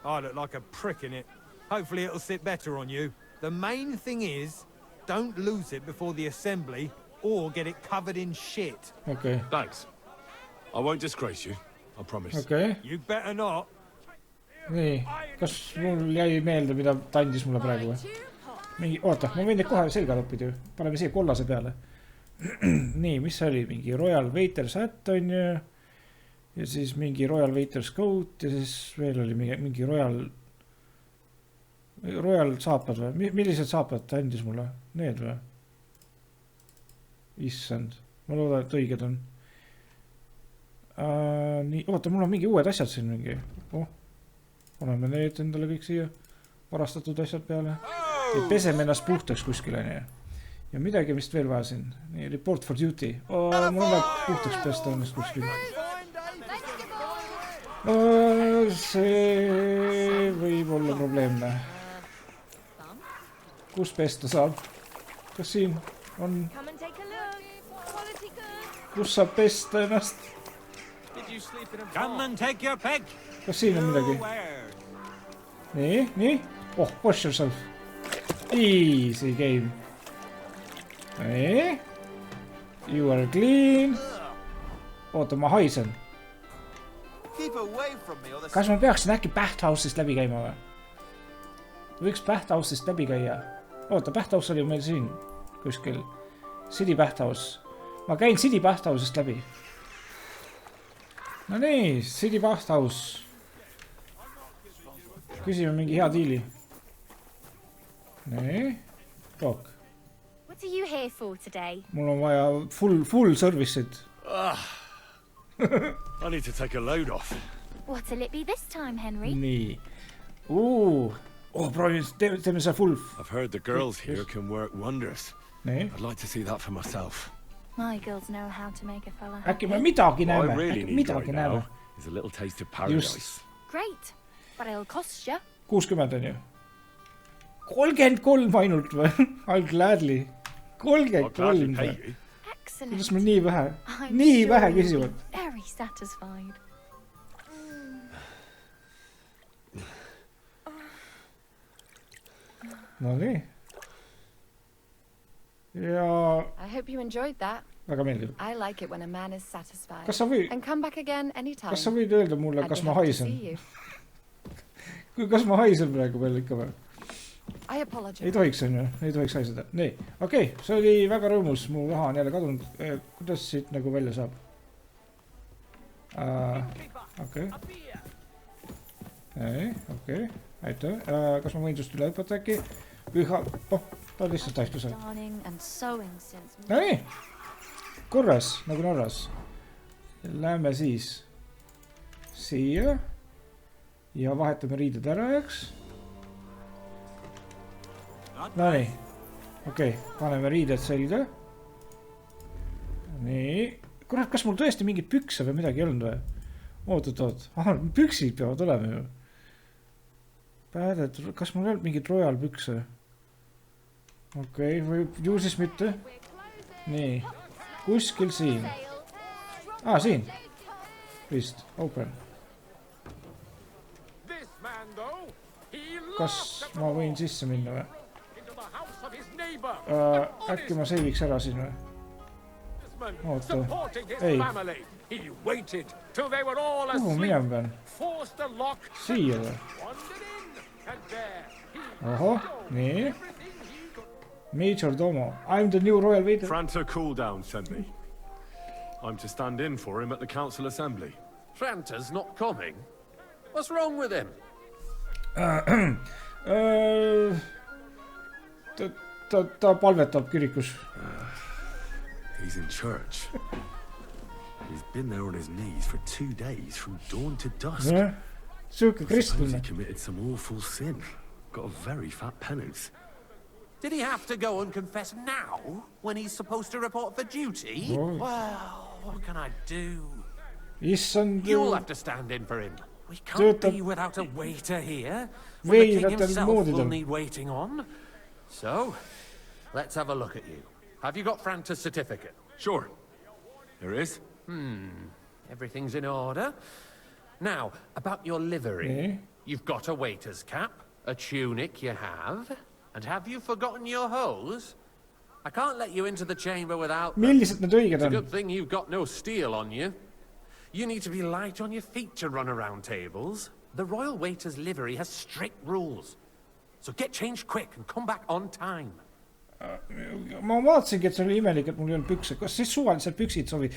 I look like a prick in it. Hopefully it'll sit better on you. The main thing is, don't lose it before the assembly or get it covered in shit. Okay. Thanks. I won't disgrace you. I promise. Okay. You better not. Nii, kas mul jäi meelde, mida ta andis mulle praegu või? Mingi, oota, ma võin neid kohe selga lõppida ju. Paneme siia kollase peale. Nii, mis oli? Mingi Royal Waiter's Hat on ju. Ja siis mingi Royal Waiter's Coat ja siis veel oli mingi Royal saapad või? Millised saapad ta andis mulle? Need või? Issand. Ma loodan, et õiged on. Nii, oota, mul on mingi uued asjad siin mingi. Oh, paneme need endale kõik siia. Varastatud asjad peale. Ja peseme ennast puhtaks kuskile. Nii. Ja midagi vist veel vaja siin. Nii, report for duty. Mul on vaja puhtaks pesta ennast kuskile. See võib olla probleemne. Kus pesta saab? Kas siin on? Kus saab pesta ennast? Kas siin on midagi? Nii. Oh, wash yourself. Easy game. nii. You are clean. Oota, ma haisen. Kas ma peaksin äkki Pähthouse'ist läbi käima või? Võiks Pähthouse'ist läbi käia. Oota, Pähthouse oli meil siin kuskil. City Pähthouse. Ma käin City Pähthouse'ist läbi. No nii, City Pähthouse. Küsime mingi hea diili. Nii. Talk. What are you here for today? Mul on vaja full service'id. I need to take a load off. What'll it be this time, Henry? Nii. Proovin, teeme see full. I've heard the girls here can work wonders. Nee. I'd like to see that for myself. My girls know how to make a fella happy. Äkki me midagi näeme. I really Äkki need midagi right näeme. now is a little taste of paradise. Just. Great, but it'll cost you. 60 on ju. 33 ainult või? I'll gladly. 33 või? Kuidas me nii vähe? Nii vähe küsivad. Very satisfied. No nii. Ja... I hope you enjoyed that. Väga meeldib. I like it when a man is satisfied. Kas sa võid... And come back again anytime. Kas sa võid öelda mulle, kas ma haisen? Kas ma haisen praegu veel ikka või? I apologize. Ei tohiks on ju, ei tohiks haiseda. Nii, okei, see oli väga rõõmus, mu raha on jälle kadunud. Kuidas siit nagu välja saab? Okei. Okei, aitäh. Kas ma võin sust üle hüpata äkki? Püha, ta lihtsalt taistus. No nii, korras, nagu Norras. Lähme siis siia ja vahetame riided ära, eks? No nii, okei, paneme riided selga. Nii, kurat, kas mul tõesti mingit pükse või midagi ei olnud või? Oot. Püksid peavad olema ju. Pääded, kas mul ei olnud mingit royal pükse? Okei, või ju siis mitte. Nii, kuskil siin. Siin. Vist, open. Kas ma võin sisse minna või? Äkki ma seiviks ära siin või? Oota, ei. Kuhu minema pean? Siia või? Oho, nii. Major Domo. I'm the new royal waiter. Franta Cooldown sent me. I'm to stand in for him at the council assembly. Franta's not coming? What's wrong with him? Ta palvetab kirikus. He's in church. He's been there on his knees for 2 days from dawn to dusk. Siuke kristlane. He committed some awful sin. Got a very fat penance. Did he have to go and confess now when he's supposed to report for duty? Oh. Well, what can I do? Issand. You'll have to stand in for him. We can't be without a waiter here. When the king himself will need waiting on. So, let's have a look at you. Have you got Franta's certificate? Sure. There is. Everything's in order. Now, about your livery. You've got a waiter's cap, a tunic you have, and have you forgotten your hose? I can't let you into the chamber without them. It's a good thing you've got no steel on you. You need to be light on your feet to run around tables. The royal waiter's livery has strict rules. So get changed quick and come back on time. Ma vaatasingi, et see oli imelik, et mul ei olnud pükse. Kas siis suvaliselt püksid sobi?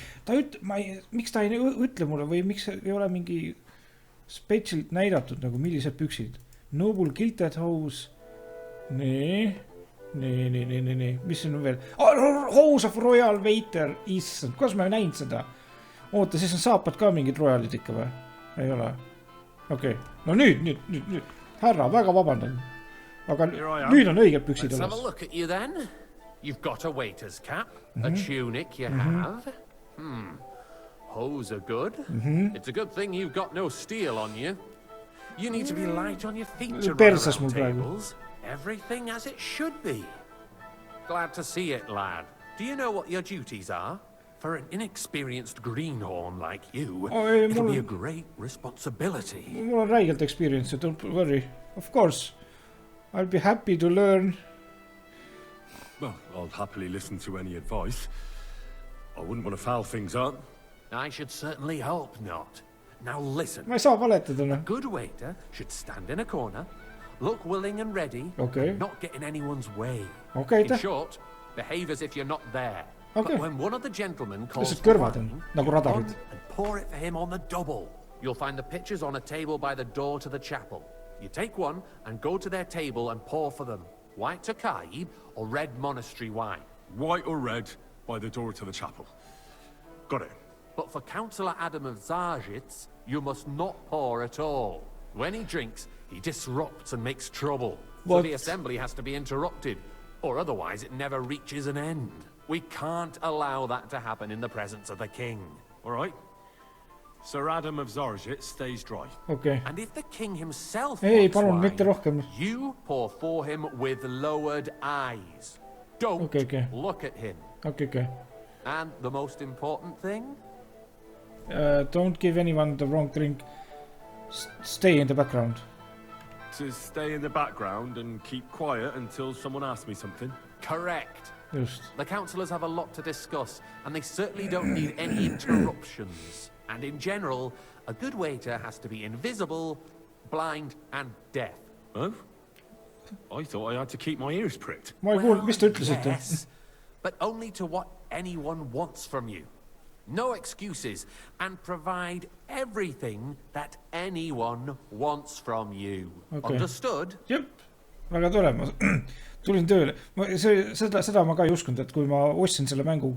Miks ta ei ütle mulle või miks ei ole mingi spetsialt näidatud nagu millised püksid? Noble Kilted Hose. Nii. Mis siin on veel? Hose of Royal Waiter. Issand, kuidas ma ei näinud seda? Oota, siis on saapad ka mingid royalid ikka või? Ei ole. Okei. No nüüd. Härra, väga vabandan. Aga nüüd on õiged püksid Let's have a look at you then. You've got a waiter's cap, a tunic you have. Hose are good. It's a good thing you've got no steel on you. You need to be light on your feet to run around tables. Everything as it should be. Glad to see it, lad. Do you know what your duties are? For an inexperienced greenhorn like you, it'll be a great responsibility. Mul on räigelt experience, don't worry. Of course. I'll be happy to learn. Well, I'll happily listen to any advice. I wouldn't want to foul things up. I should certainly hope not. Now listen. Ma ei saa valetada, A good waiter should stand in a corner, look willing and ready, and not get in anyone's way. In short, behave as if you're not there. But when one of the gentlemen calls for wine, run and pour it for him on the double. You'll find the pitchers on a table by the door to the chapel. You take one and go to their table and pour for them. White Tokai or red monastery wine. White or red by the door to the chapel. Got it. But for Councillor Adam of SAAGE, you must not pour at all. When he drinks, he disrupts and makes trouble. So the assembly has to be interrupted, or otherwise it never reaches an end. We can't allow that to happen in the presence of the king. All right. Sir Adam of SAAGE stays dry. Okay. And if the king himself Ei, wants palun mitte wine, rohkem. you pour for him with lowered eyes. Don't look at him. Okay. And the most important thing? Don't give anyone the wrong drink. Stay in the background. To stay in the background and keep quiet until someone asks me something? Correct. Just. The councillors have a lot to discuss, and they certainly don't need any interruptions. And in general, a good waiter has to be invisible, blind, and deaf. Oh? I thought I had to keep my ears pricked. Ma ei kuulnud, mis te ütlesite? Yes, but only to what anyone wants from you. No excuses, and provide everything that anyone wants from you. Understood? Jep, väga tore. Ma tulin tööle. Seda ma ka ei uskunud, et kui ma ostsin selle mängu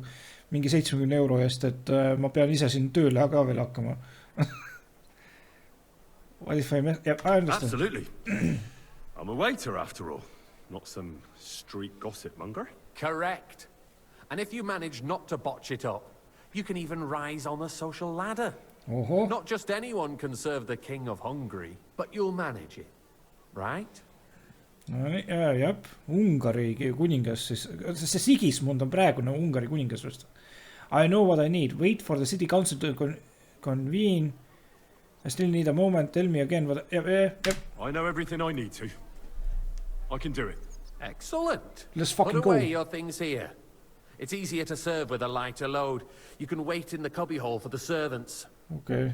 mingi 70 euro eest, et ma pean ise siin tööle ka veel hakkama. What if I understand? Absolutely. I'm a waiter after all, not some street gossip monger. Correct. And if you manage not to botch it up, you can even rise on the social ladder. Not just anyone can serve the king of Hungary, but you'll manage it, right? Jep, Ungari kuningas siis. See Sigismund on praegune Ungari kuningas vist. I know what I need. Wait for the city council to convene. I still need a moment. Tell me again what... Yep. I know everything I need to. I can do it. Excellent. Let's fucking Put away go. your things here. It's easier to serve with a lighter load. You can wait in the cubbyhole for the servants. Okay.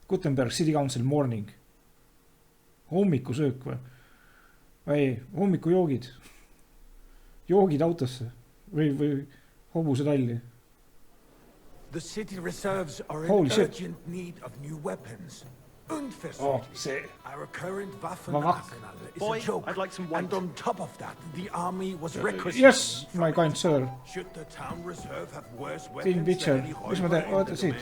Gutenberg, city council, morning. Hommikusöök või? Või hommikujoogid. Joogid autosse. Või hobuse talli. The city reserves are in urgent need of new weapons. Our current Waffen-arsenal is a joke. I'd like some white. And on top of that, the army was requisitioned. Yes, my kind sir. Should the town reserve have worse Team weapons Pitcher. than any Mis ma teen? Oota, siit.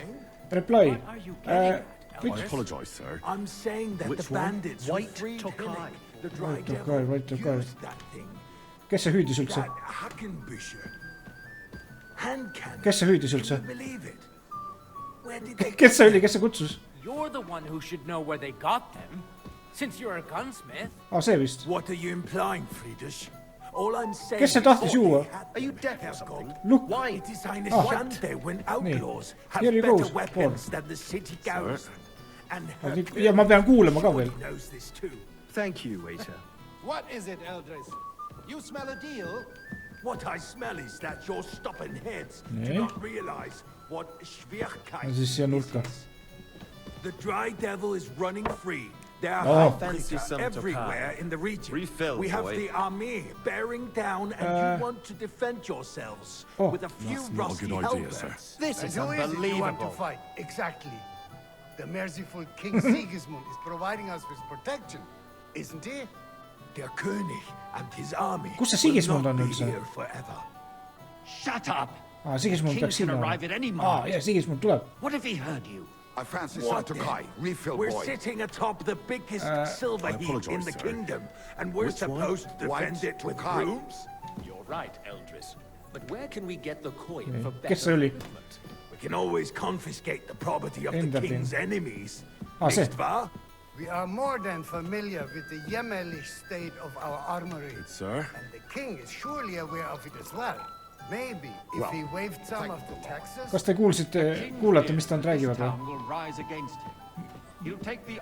Reply. Reply. I apologize, sir. I'm saying that the bandits who freed Hillig, the dry devil, used that thing. Kes see hüüdis üldse? That Hackenbücher. Hand cannon. Kes see hüüdis üldse? Can you believe it? Where did they Kes see oli? Kes see kutsus? You're the one who should know where they got them, since you're a gunsmith. See vist. What are you implying, Friedrich? All I'm saying Kes see tahtis juua? Are you deaf or something? Look. Why? It is Ainus when outlaws have Here he better goes. weapons than the city garrison. And Ja ma pean kuulama ka veel. knows this too. Thank you, waiter. What is it, Eldris? You smell a deal? What I smell is that your stubborn heads Nee. do not realize what Schwierigkeit Siis siia nurka. The dry devil is running free. There are Halbbrüder everywhere in the region. We have the army bearing down, and you want to defend yourselves with a few rusty helmets. This is unbelievable. You want to fight? Exactly. The merciful King Sigismund is providing us with protection, isn't he? Der König and his army Kus see Sigismund will on not be üldse? here forever. Shut up! Sigismund peaks siin olema. Ja Sigismund tuleb. What if he heard you? I fancy We're sitting atop the biggest silver heap in the kingdom, and we're supposed to defend it with brooms? You're right, Eldris. But where can we get the coin for Kes see oli? We can always confiscate the property of the Enda king's pin. enemies. See. Nicht wahr? We are more than familiar with the jämmerlich state of our armory. Sir? And the king is surely aware of it as well. Maybe if he waived some of the taxes. Kas te kuulate, mis nad räägivad või?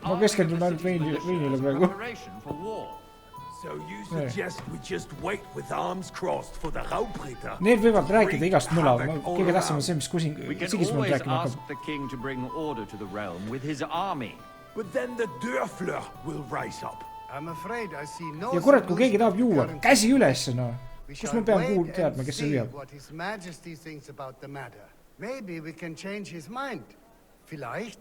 Ma keskendun ainult veinile praegu. So you suggest we just wait with arms crossed for the Raubritter? Need võivad rääkida igast mõla. Kõige tähtsam on see, mis Sigismund rääkima hakkab. The king to bring order to the realm with his army. But then the Dörfler will rise up. I'm afraid I see no. Ja kurat, kui keegi tahab juua, käsi üles, no. Kus ma pean teadma, kes see lüüab? What his majesty thinks about the matter. Maybe we can change his mind. Vielleicht.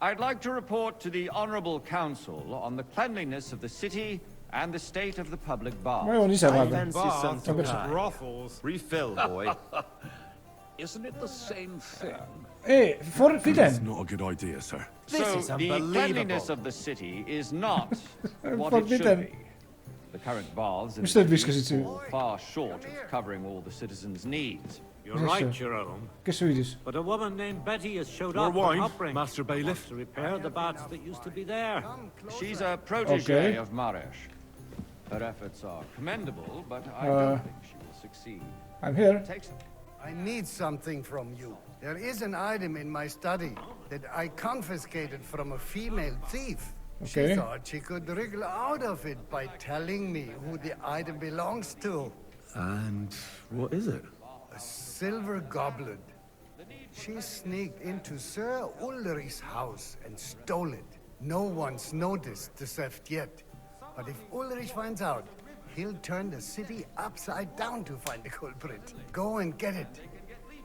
I'd like to report to the honorable council on the cleanliness of the city and the state of the public baths. Ma joon ise vahepeal. Brothels. Refill, boy. Isn't it the same thing? Hey, forbidden. That's not a good idea, sir. So the cleanliness of the city is not what it should be. The current baths fall far short of covering all the citizens' needs. You're right, Jerome. Kes hüüdis? But a woman named Betty has showed up wine, from Upring. Master Bailiff. To repair the baths that used to be there. She's a protege of Maresh. Her efforts are commendable, but I don't think she will succeed. I'm here. I need something from you. There is an item in my study that I confiscated from a female thief. Okay. She thought she could wriggle out of it by telling me who the item belongs to. And what is it? A silver goblet. She sneaked into Sir Ulrich's house and stole it. No one's noticed the theft yet. But if Ulrich finds out, he'll turn the city upside down to find the culprit. Go and get it.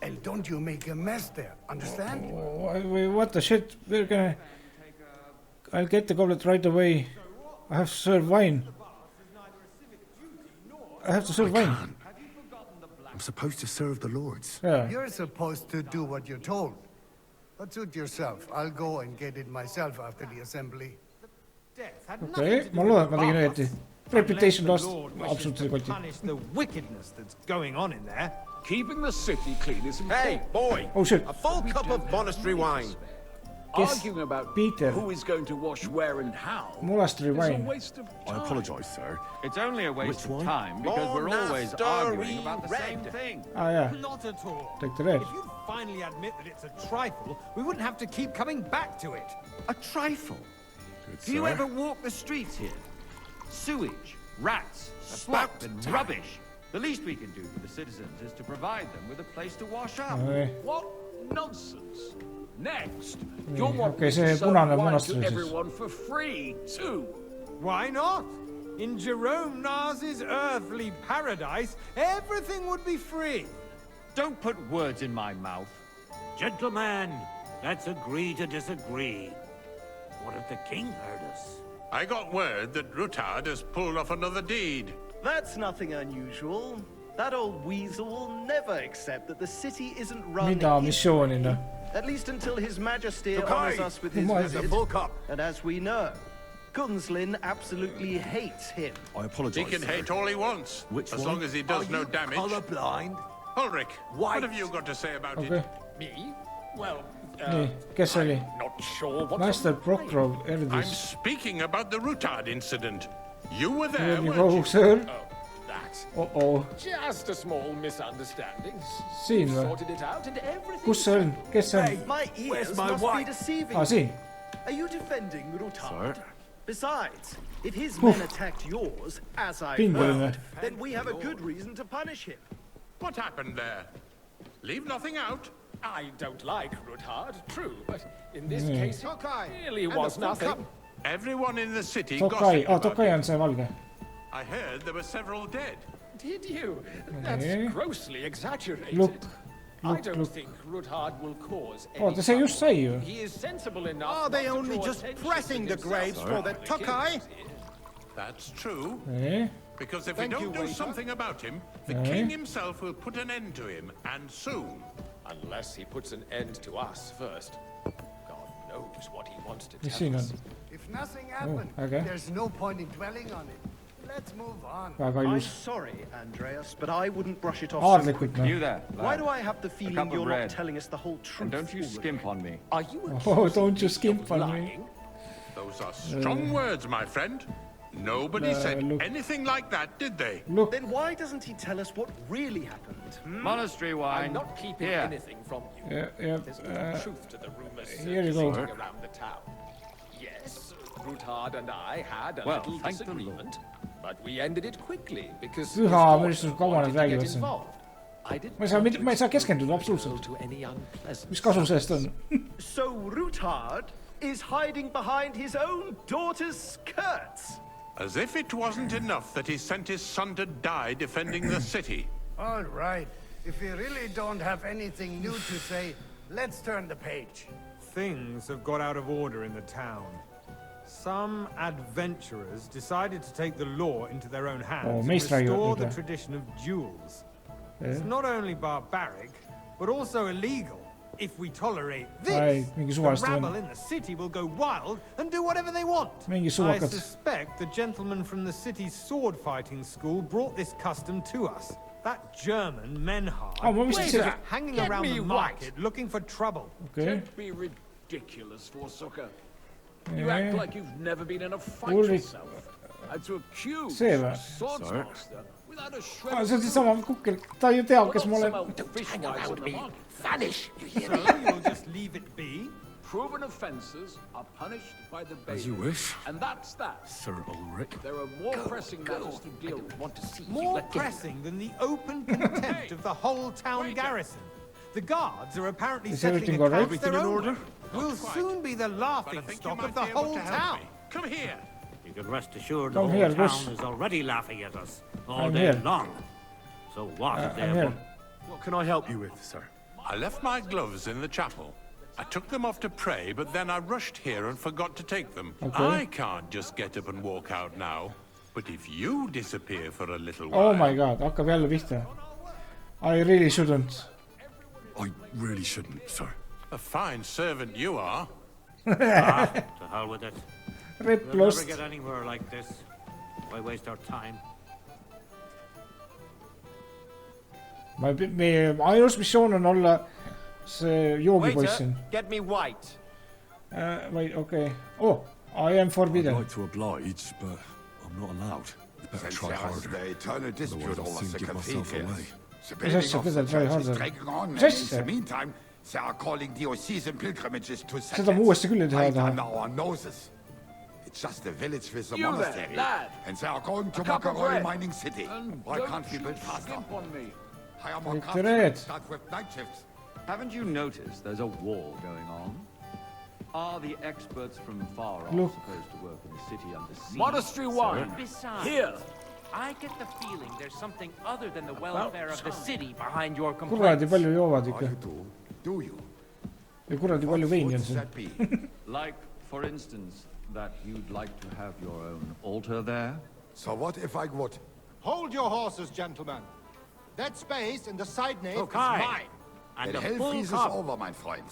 And don't you make a mess there, understand? What the shit? We're gonna... I'll get the goblet right away. I have to serve wine. I have to serve wine. I'm supposed to serve the lords. Yeah. You're supposed to do what you're told. But suit yourself. I'll go and get it myself after the assembly. Okay, ma loodan, et ma tegin õieti. Reputation lost. Absolutely koti. Punish the wickedness that's going on in there. Keeping the city clean is important. Hey, boy! Oh shit. A full cup of monastery wine. Arguing about Peter. who is going to wash where and how Monastery wine. is a waste of time. I apologize, sir. It's only a waste of time because we're always arguing about the same thing. Ah, yeah. Not at all. Take the red. If you finally admit that it's a trifle, we wouldn't have to keep coming back to it. A trifle? Good, Do you sir. ever walk the streets here? Sewage, rats, slop and rubbish. The least we can do for the citizens is to provide them with a place to wash up. What nonsense. Next, you're wanting Okay, to see, serve punane wine monastery to siis. everyone for free, too. Why not? In Jerome Nas's earthly paradise, everything would be free. Don't put words in my mouth. Gentlemen, let's agree to disagree. What if the king heard us? I got word that Rutard has pulled off another deed. That's nothing unusual. That old weasel will never accept that the city isn't run Mida missioonina? at least until His Majesty honors us with his visit. And as we know, Gunslin absolutely hates him. I apologize. He can hate all he wants, as long as he does no damage. Colorblind? Ulrich, what have you got to say about it? Me? Well, Nii, kes oli? not sure what Master Prokrov I'm Erdis. speaking about the Rutard incident. You were Here there, you weren't go, you? sir. that. Oh-oh. Just a small misunderstanding. Siin või? Sorted it out and everything. Kus see on? Kes see on? My ears must be deceiving. Ah, siin. Are you defending Rutard? Besides, if his men attacked yours, as I heard, then we have a good reason to punish him. What happened there? Leave nothing out. I don't like Rutard, true, but in this case it really was nothing. Everyone in the city gossiped Tokai. Ah, about Tokai it. on see valge. I heard there were several dead. Did you? That's grossly exaggerated. Look. I don't think Rutard will cause any Oota, see just sai ju. He is sensible enough. Are they only just pressing the graves for the Tokai? That's true. Nii. Because if we don't do something about him, the king himself will put an end to him, and soon. Unless he puts an end to us first. God knows what he wants to Mis tell siin on? us. If nothing happened, okay. there's no point in dwelling on it. Let's move on. Väga I'm ilus. sorry, Andreas, but I wouldn't brush it off. Aardlikult You noh. there, Why lad. do I have the A feeling cup of you're not red. telling us the whole truth? And don't you skimp on me. Are you Oh, don't you skimp on me. Those are strong words, my friend. Nobody said anything like that, did they? Look. Then why doesn't he tell us what really happened? Monastery wine. I'm not keeping Here. anything from you. Yeah, There's no truth to the rumors here you go. circulating around the town. Yes, Rutard and I had a Well, little thank the disagreement. But we ended it quickly because Püha mõistus kaua nad räägivad siin. Ma ei saa keskenduda absoluutselt. Mis kasu sellest on? So Ruthard is hiding behind his own daughter's skirts. As if it wasn't enough that he sent his son to die defending the city. All right. If you really don't have anything new to say, let's turn the page. Things have got out of order in the town. Some adventurers decided to take the law into their own hands and restore the tradition of duels. It's not only barbaric, but also illegal. If we tolerate this, the rabble in the city will go wild and do whatever they want. I suspect the gentleman from the city's sword fighting school brought this custom to us. That German Menhard was hanging around the market looking for trouble. Don't be ridiculous, Forsooker. You act like you've never been in a fight yourself. And to accuse a swordsmaster without a shred see on seesama kukkel. Ta ju teab, kes ma olen. Don't hang around me. Vanish. You hear me? You'll just leave it be? Proven offences are punished by the bailiff. As you wish. And that's that. Sir Ulrich. There are more pressing matters to deal with. Want to see more pressing than the open contempt of the whole town garrison. The guards are apparently settling accounts their own. We'll soon be the laughing stock of the whole town. Come here. You can rest assured the whole town is already laughing at us all day long. So what, therefore? What can I help you with, sir? I left my gloves in the chapel. I took them off to pray, but then I rushed here and forgot to take them. I can't just get up and walk out now. But if you disappear for a little while... Oh my god, hakkab jälle pihta. I really shouldn't. I really shouldn't, sir. A fine servant you are. To hell with it. We'll never get anywhere like this. Why waste our time? Meie ainus missioon on olla see joogipoiss siin. Get me white. Wait, okay. Oh, I am forbidden. I'd like to oblige, but I'm not allowed. You better try harder. Otherwise I'll soon give myself away. Mis asja, mida try harder? Mis asja? They are calling diocesan pilgrimages to Seda ma uuesti küll ei taha. It's just a village with a monastery. And they are going to Macaroni mining city. Why can't we build faster? Hire more craftsmen, start with night shifts. Haven't you noticed there's a war going on? Are the experts from far off supposed to work in the city under siege? Monastery wine! Besides, here! I get the feeling there's something other than the welfare of the city behind your complaints. Kuradi palju joovad ikka. Do you? Ja kuradi palju veini on siin. Like, for instance, that you'd like to have your own altar there? So what if I would? Hold your horses, gentlemen. That space in the side nave is mine. And the hell freezes over, my friend.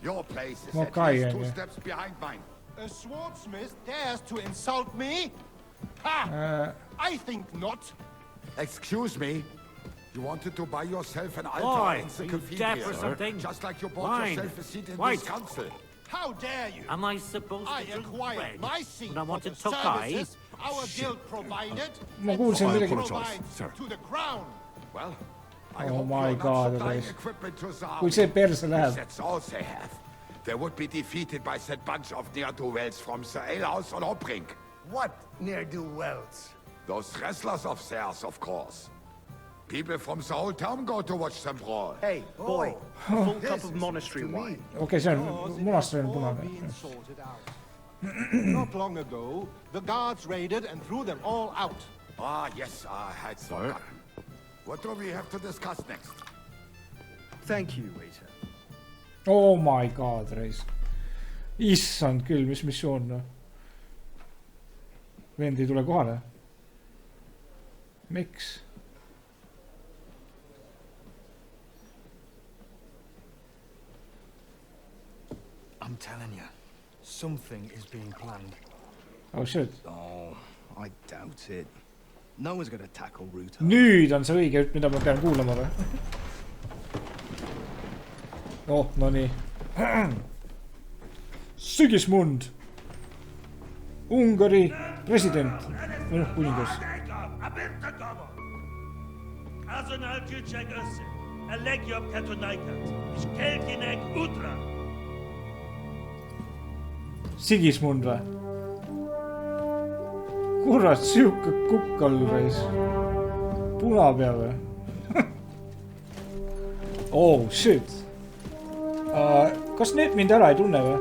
Your place is at least 2 steps behind mine. A swordsmith dares to insult me? Ha! I think not. Excuse me. You wanted to buy yourself an altar in the cathedral, just like you bought yourself a seat in this council. How dare you? Am I supposed to acquired my seat I wanted for the services our guild provided? Ma kuulsin midagi. To the crown. Well, oh my god, kui see perse läheb. That's all they have. They would be defeated by that bunch of ne'er-do-wells from the alehouse on Hopring. What ne'er-do-wells? Those wrestlers of theirs, of course. People from the whole town go to watch them brawl. Hey, boy, a full cup of monastery wine. Okay, see on monastery on punane. Not long ago, the guards raided and threw them all out. Ah, yes, I had forgotten. What do we have to discuss next? Thank you, waiter. Oh my god, reis. Issand küll, mis missioon, no. Vend ei tule kohale. Miks? I'm telling you, something is being planned. Oh shit. Oh, I doubt it. No one's gonna tackle Ruta. Nüüd on see õige, mida ma pean kuulama või? Oh, no nii. Sigismund. Ungari president. Või noh, kuningas. Sigismund või? Kurat, siuke kukkal reis. Punapea või? Oh, shit. Kas need mind ära ei tunne või?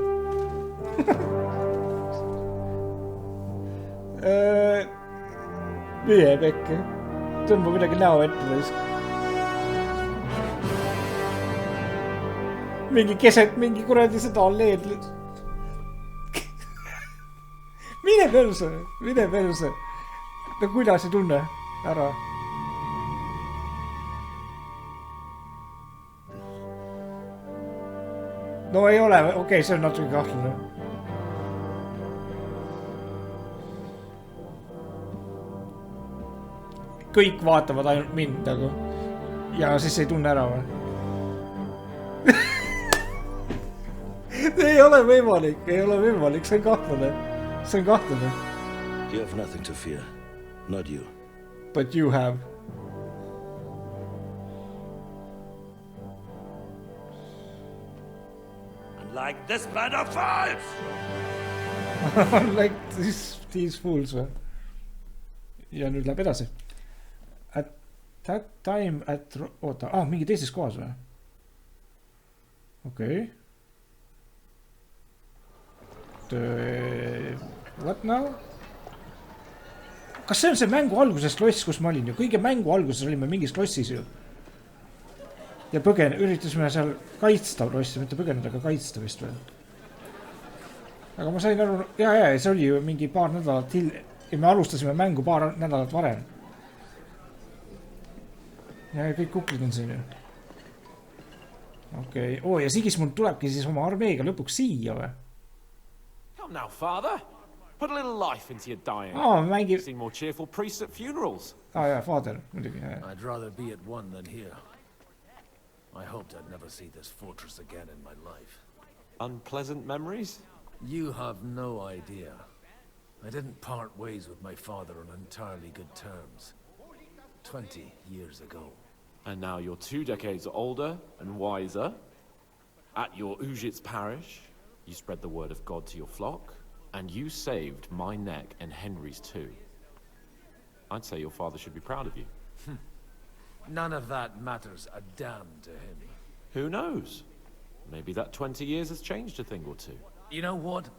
Meie pekki. Tõmba midagi näo ette reis. Mingi keset, mingi kuradi seda alleed. Mine perse, mine perse. No kuidas ei tunne ära? No ei ole, okei, see on natuke kahtlane. Kõik vaatavad ainult mind, aga... Ja siis ei tunne ära või? Ei ole võimalik, see on kahtlane. See on kahtlane. You have nothing to fear, not you. But you have. Like this band of fools! Like these fools või? Ja nüüd läheb edasi. At that time at... Oota, mingi teises kohas või? Okei. What now? Kas see on see mängu alguses kloss, kus ma olin ju? Kõige mängu alguses olime mingis klossis ju. Ja üritasime seal kaitsta klossi, mitte põgeneda, aga kaitsta vist veel. Aga ma sain aru... Ja, see oli ju mingi paar nädalat ja me alustasime mängu paar nädalat varem. Ja kõik kuklid on siin ju. Okei. Ja sigis mul tulebki siis oma armeega lõpuks siia või? Come now, father. Put a little life into your dying. Mängib... Seen more cheerful priests at funerals. Ja, father. Muidugi. I'd rather be at one than here. I hoped I'd never see this fortress again in my life. Unpleasant memories? You have no idea. I didn't part ways with my father on entirely good terms. 20 years ago. And now you're 2 decades older and wiser. At your Ujit's parish, you spread the word of God to your flock, and you saved my neck and Henry's too. I'd say your father should be proud of you. None of that matters a damn to him. Who knows? Maybe that 20 years has changed a thing or two. You know what?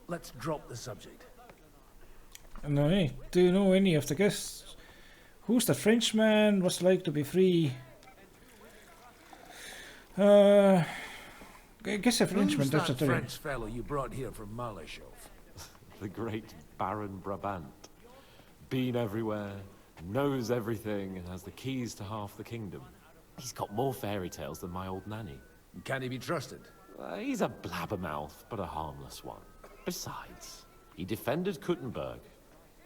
Let's drop the subject. No, hey, do you know any of the guests? Who's that Frenchman? What's it like to be free? Kes see Frenchman täpselt oli? Who's that French fellow you brought here from Malashov? The great Baron Brabant. Been everywhere, knows everything, and has the keys to half the kingdom. He's got more fairy tales than my old nanny. Can he be trusted? He's a blabbermouth, but a harmless one. Besides, he defended Kuttenberg,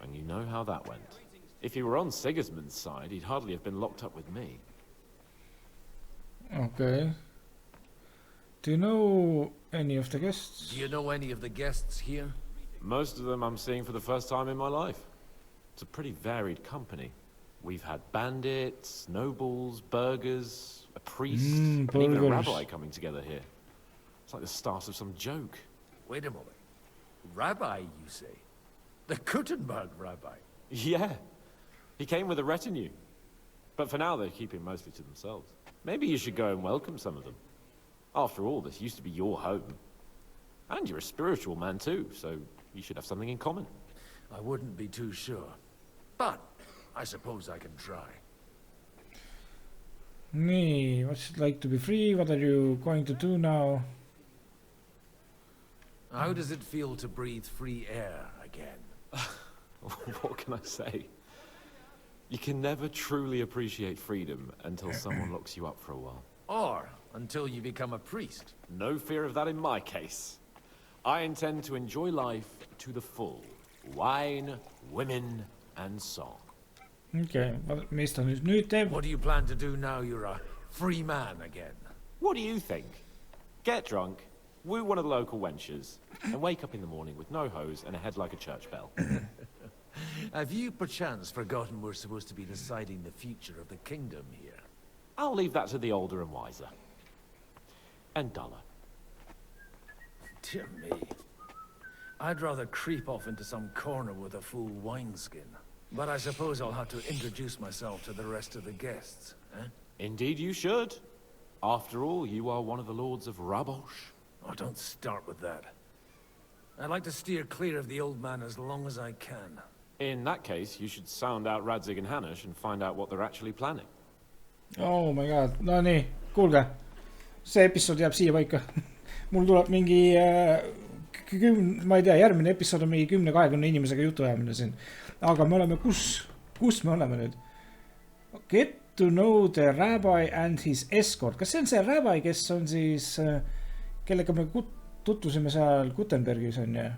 and you know how that went. If he were on Sigismund's side, he'd hardly have been locked up with me. Okay. Do you know any of the guests? Do you know any of the guests here? Most of them I'm seeing for the first time in my life. It's a pretty varied company. We've had bandits, nobles, burghers, a priest, and even a rabbi coming together here. It's like the start of some joke. Wait a moment. Rabbi, you say? The Kuttenberg rabbi? Yeah. He came with a retinue. But for now, they're keeping mostly to themselves. Maybe you should go and welcome some of them. After all, this used to be your home. And you're a spiritual man too, so you should have something in common. I wouldn't be too sure. But I suppose I can try. Nee, what's it like to be free? What are you going to do now? How does it feel to breathe free air again? What can I say? You can never truly appreciate freedom until someone locks you up for a while. Or until you become a priest. No fear of that in my case. I intend to enjoy life to the full. Wine, women, and song. Okay, mis ta nüüd teeb? What do you plan to do now you're a free man again? What do you think? Get drunk, woo one of the local wenches, and wake up in the morning with no hose and a head like a church bell. Have you perchance forgotten we're supposed to be deciding the future of the kingdom here? I'll leave that to the older and wiser. And duller. Dear me. I'd rather creep off into some corner with a full wineskin. But I suppose I'll have to introduce myself to the rest of the guests, eh? Indeed you should. After all, you are one of the lords of Rabosh. Oh, don't start with that. I'd like to steer clear of the old man as long as I can. In that case, you should sound out Radzig and Hanush and find out what they're actually planning. Oh my god, no nii, kuulge. See episood jääb siia paika. Mul tuleb mingi, ma ei tea, järgmine episood on mingi 10-20 inimesega jutuajamine siin. Aga me oleme, kus me oleme nüüd? Get to know the rabbi and his escort. Kas see on see rabbi, kes on siis, kellega me tutvusime seal Gutenbergis on ju?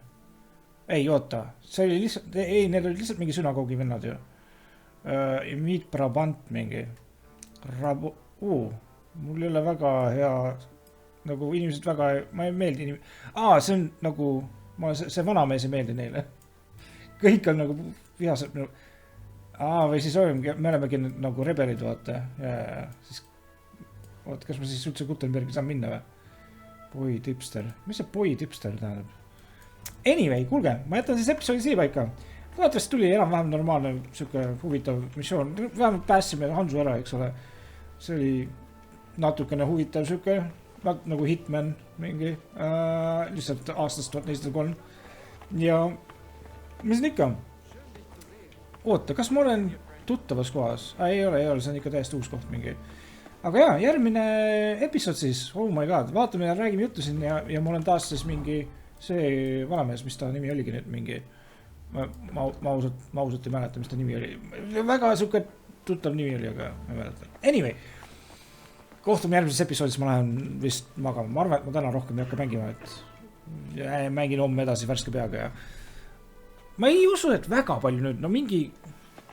Ei, oota. See oli lihtsalt, ei, need olid lihtsalt mingi sünagoogi vennad ju. Meet Brabant mingi. Mul ei ole väga hea, nagu inimesed väga, ma ei meeldi see on nagu, see vanamees ei meeldi neile. Kõik on nagu vihased, või siis me olemegi nagu rebelid, vaata. Siis, vaata, kas ma siis üldse Gutenbergi saan minna või? Boy tipster. Mis see boy tipster tähendab? Anyway, kuulge, ma jätan siis episoodi siia paika. Vaatavast tuli enam-vähem normaalne siuke huvitav missioon. Vähemalt päästsime HANSU ära, eks ole. See oli natukene huvitav siuke, nagu Hitman mingi, lihtsalt aastast 1403. Ja mis on ikka? Oota, kas ma olen tuttavas kohas? Ei ole, see on ikka täiesti uus koht mingi. Aga jaa, järgmine episood siis, oh my god, vaatame ja räägime juttu siin ja ma olen taas siis mingi see vanamees, mis ta nimi oligi nüüd mingi, ma ausalt ei mäleta, mis ta nimi oli. Väga siuke tuttav nimi oli, aga ma ei mäleta. Anyway, kohtume järgmises episoodis, ma lähen vist magama. Ma arvan, et ma täna rohkem ei hakka mängima, et mängin homme edasi värske peaga ja ma ei usu, et väga palju nüüd, no mingi,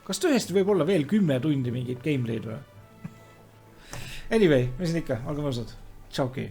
kas tõesti võib olla veel 10 tundi mingit gameplay'd või? Anyway, mis on ikka, olge mõnusad. Tšauki.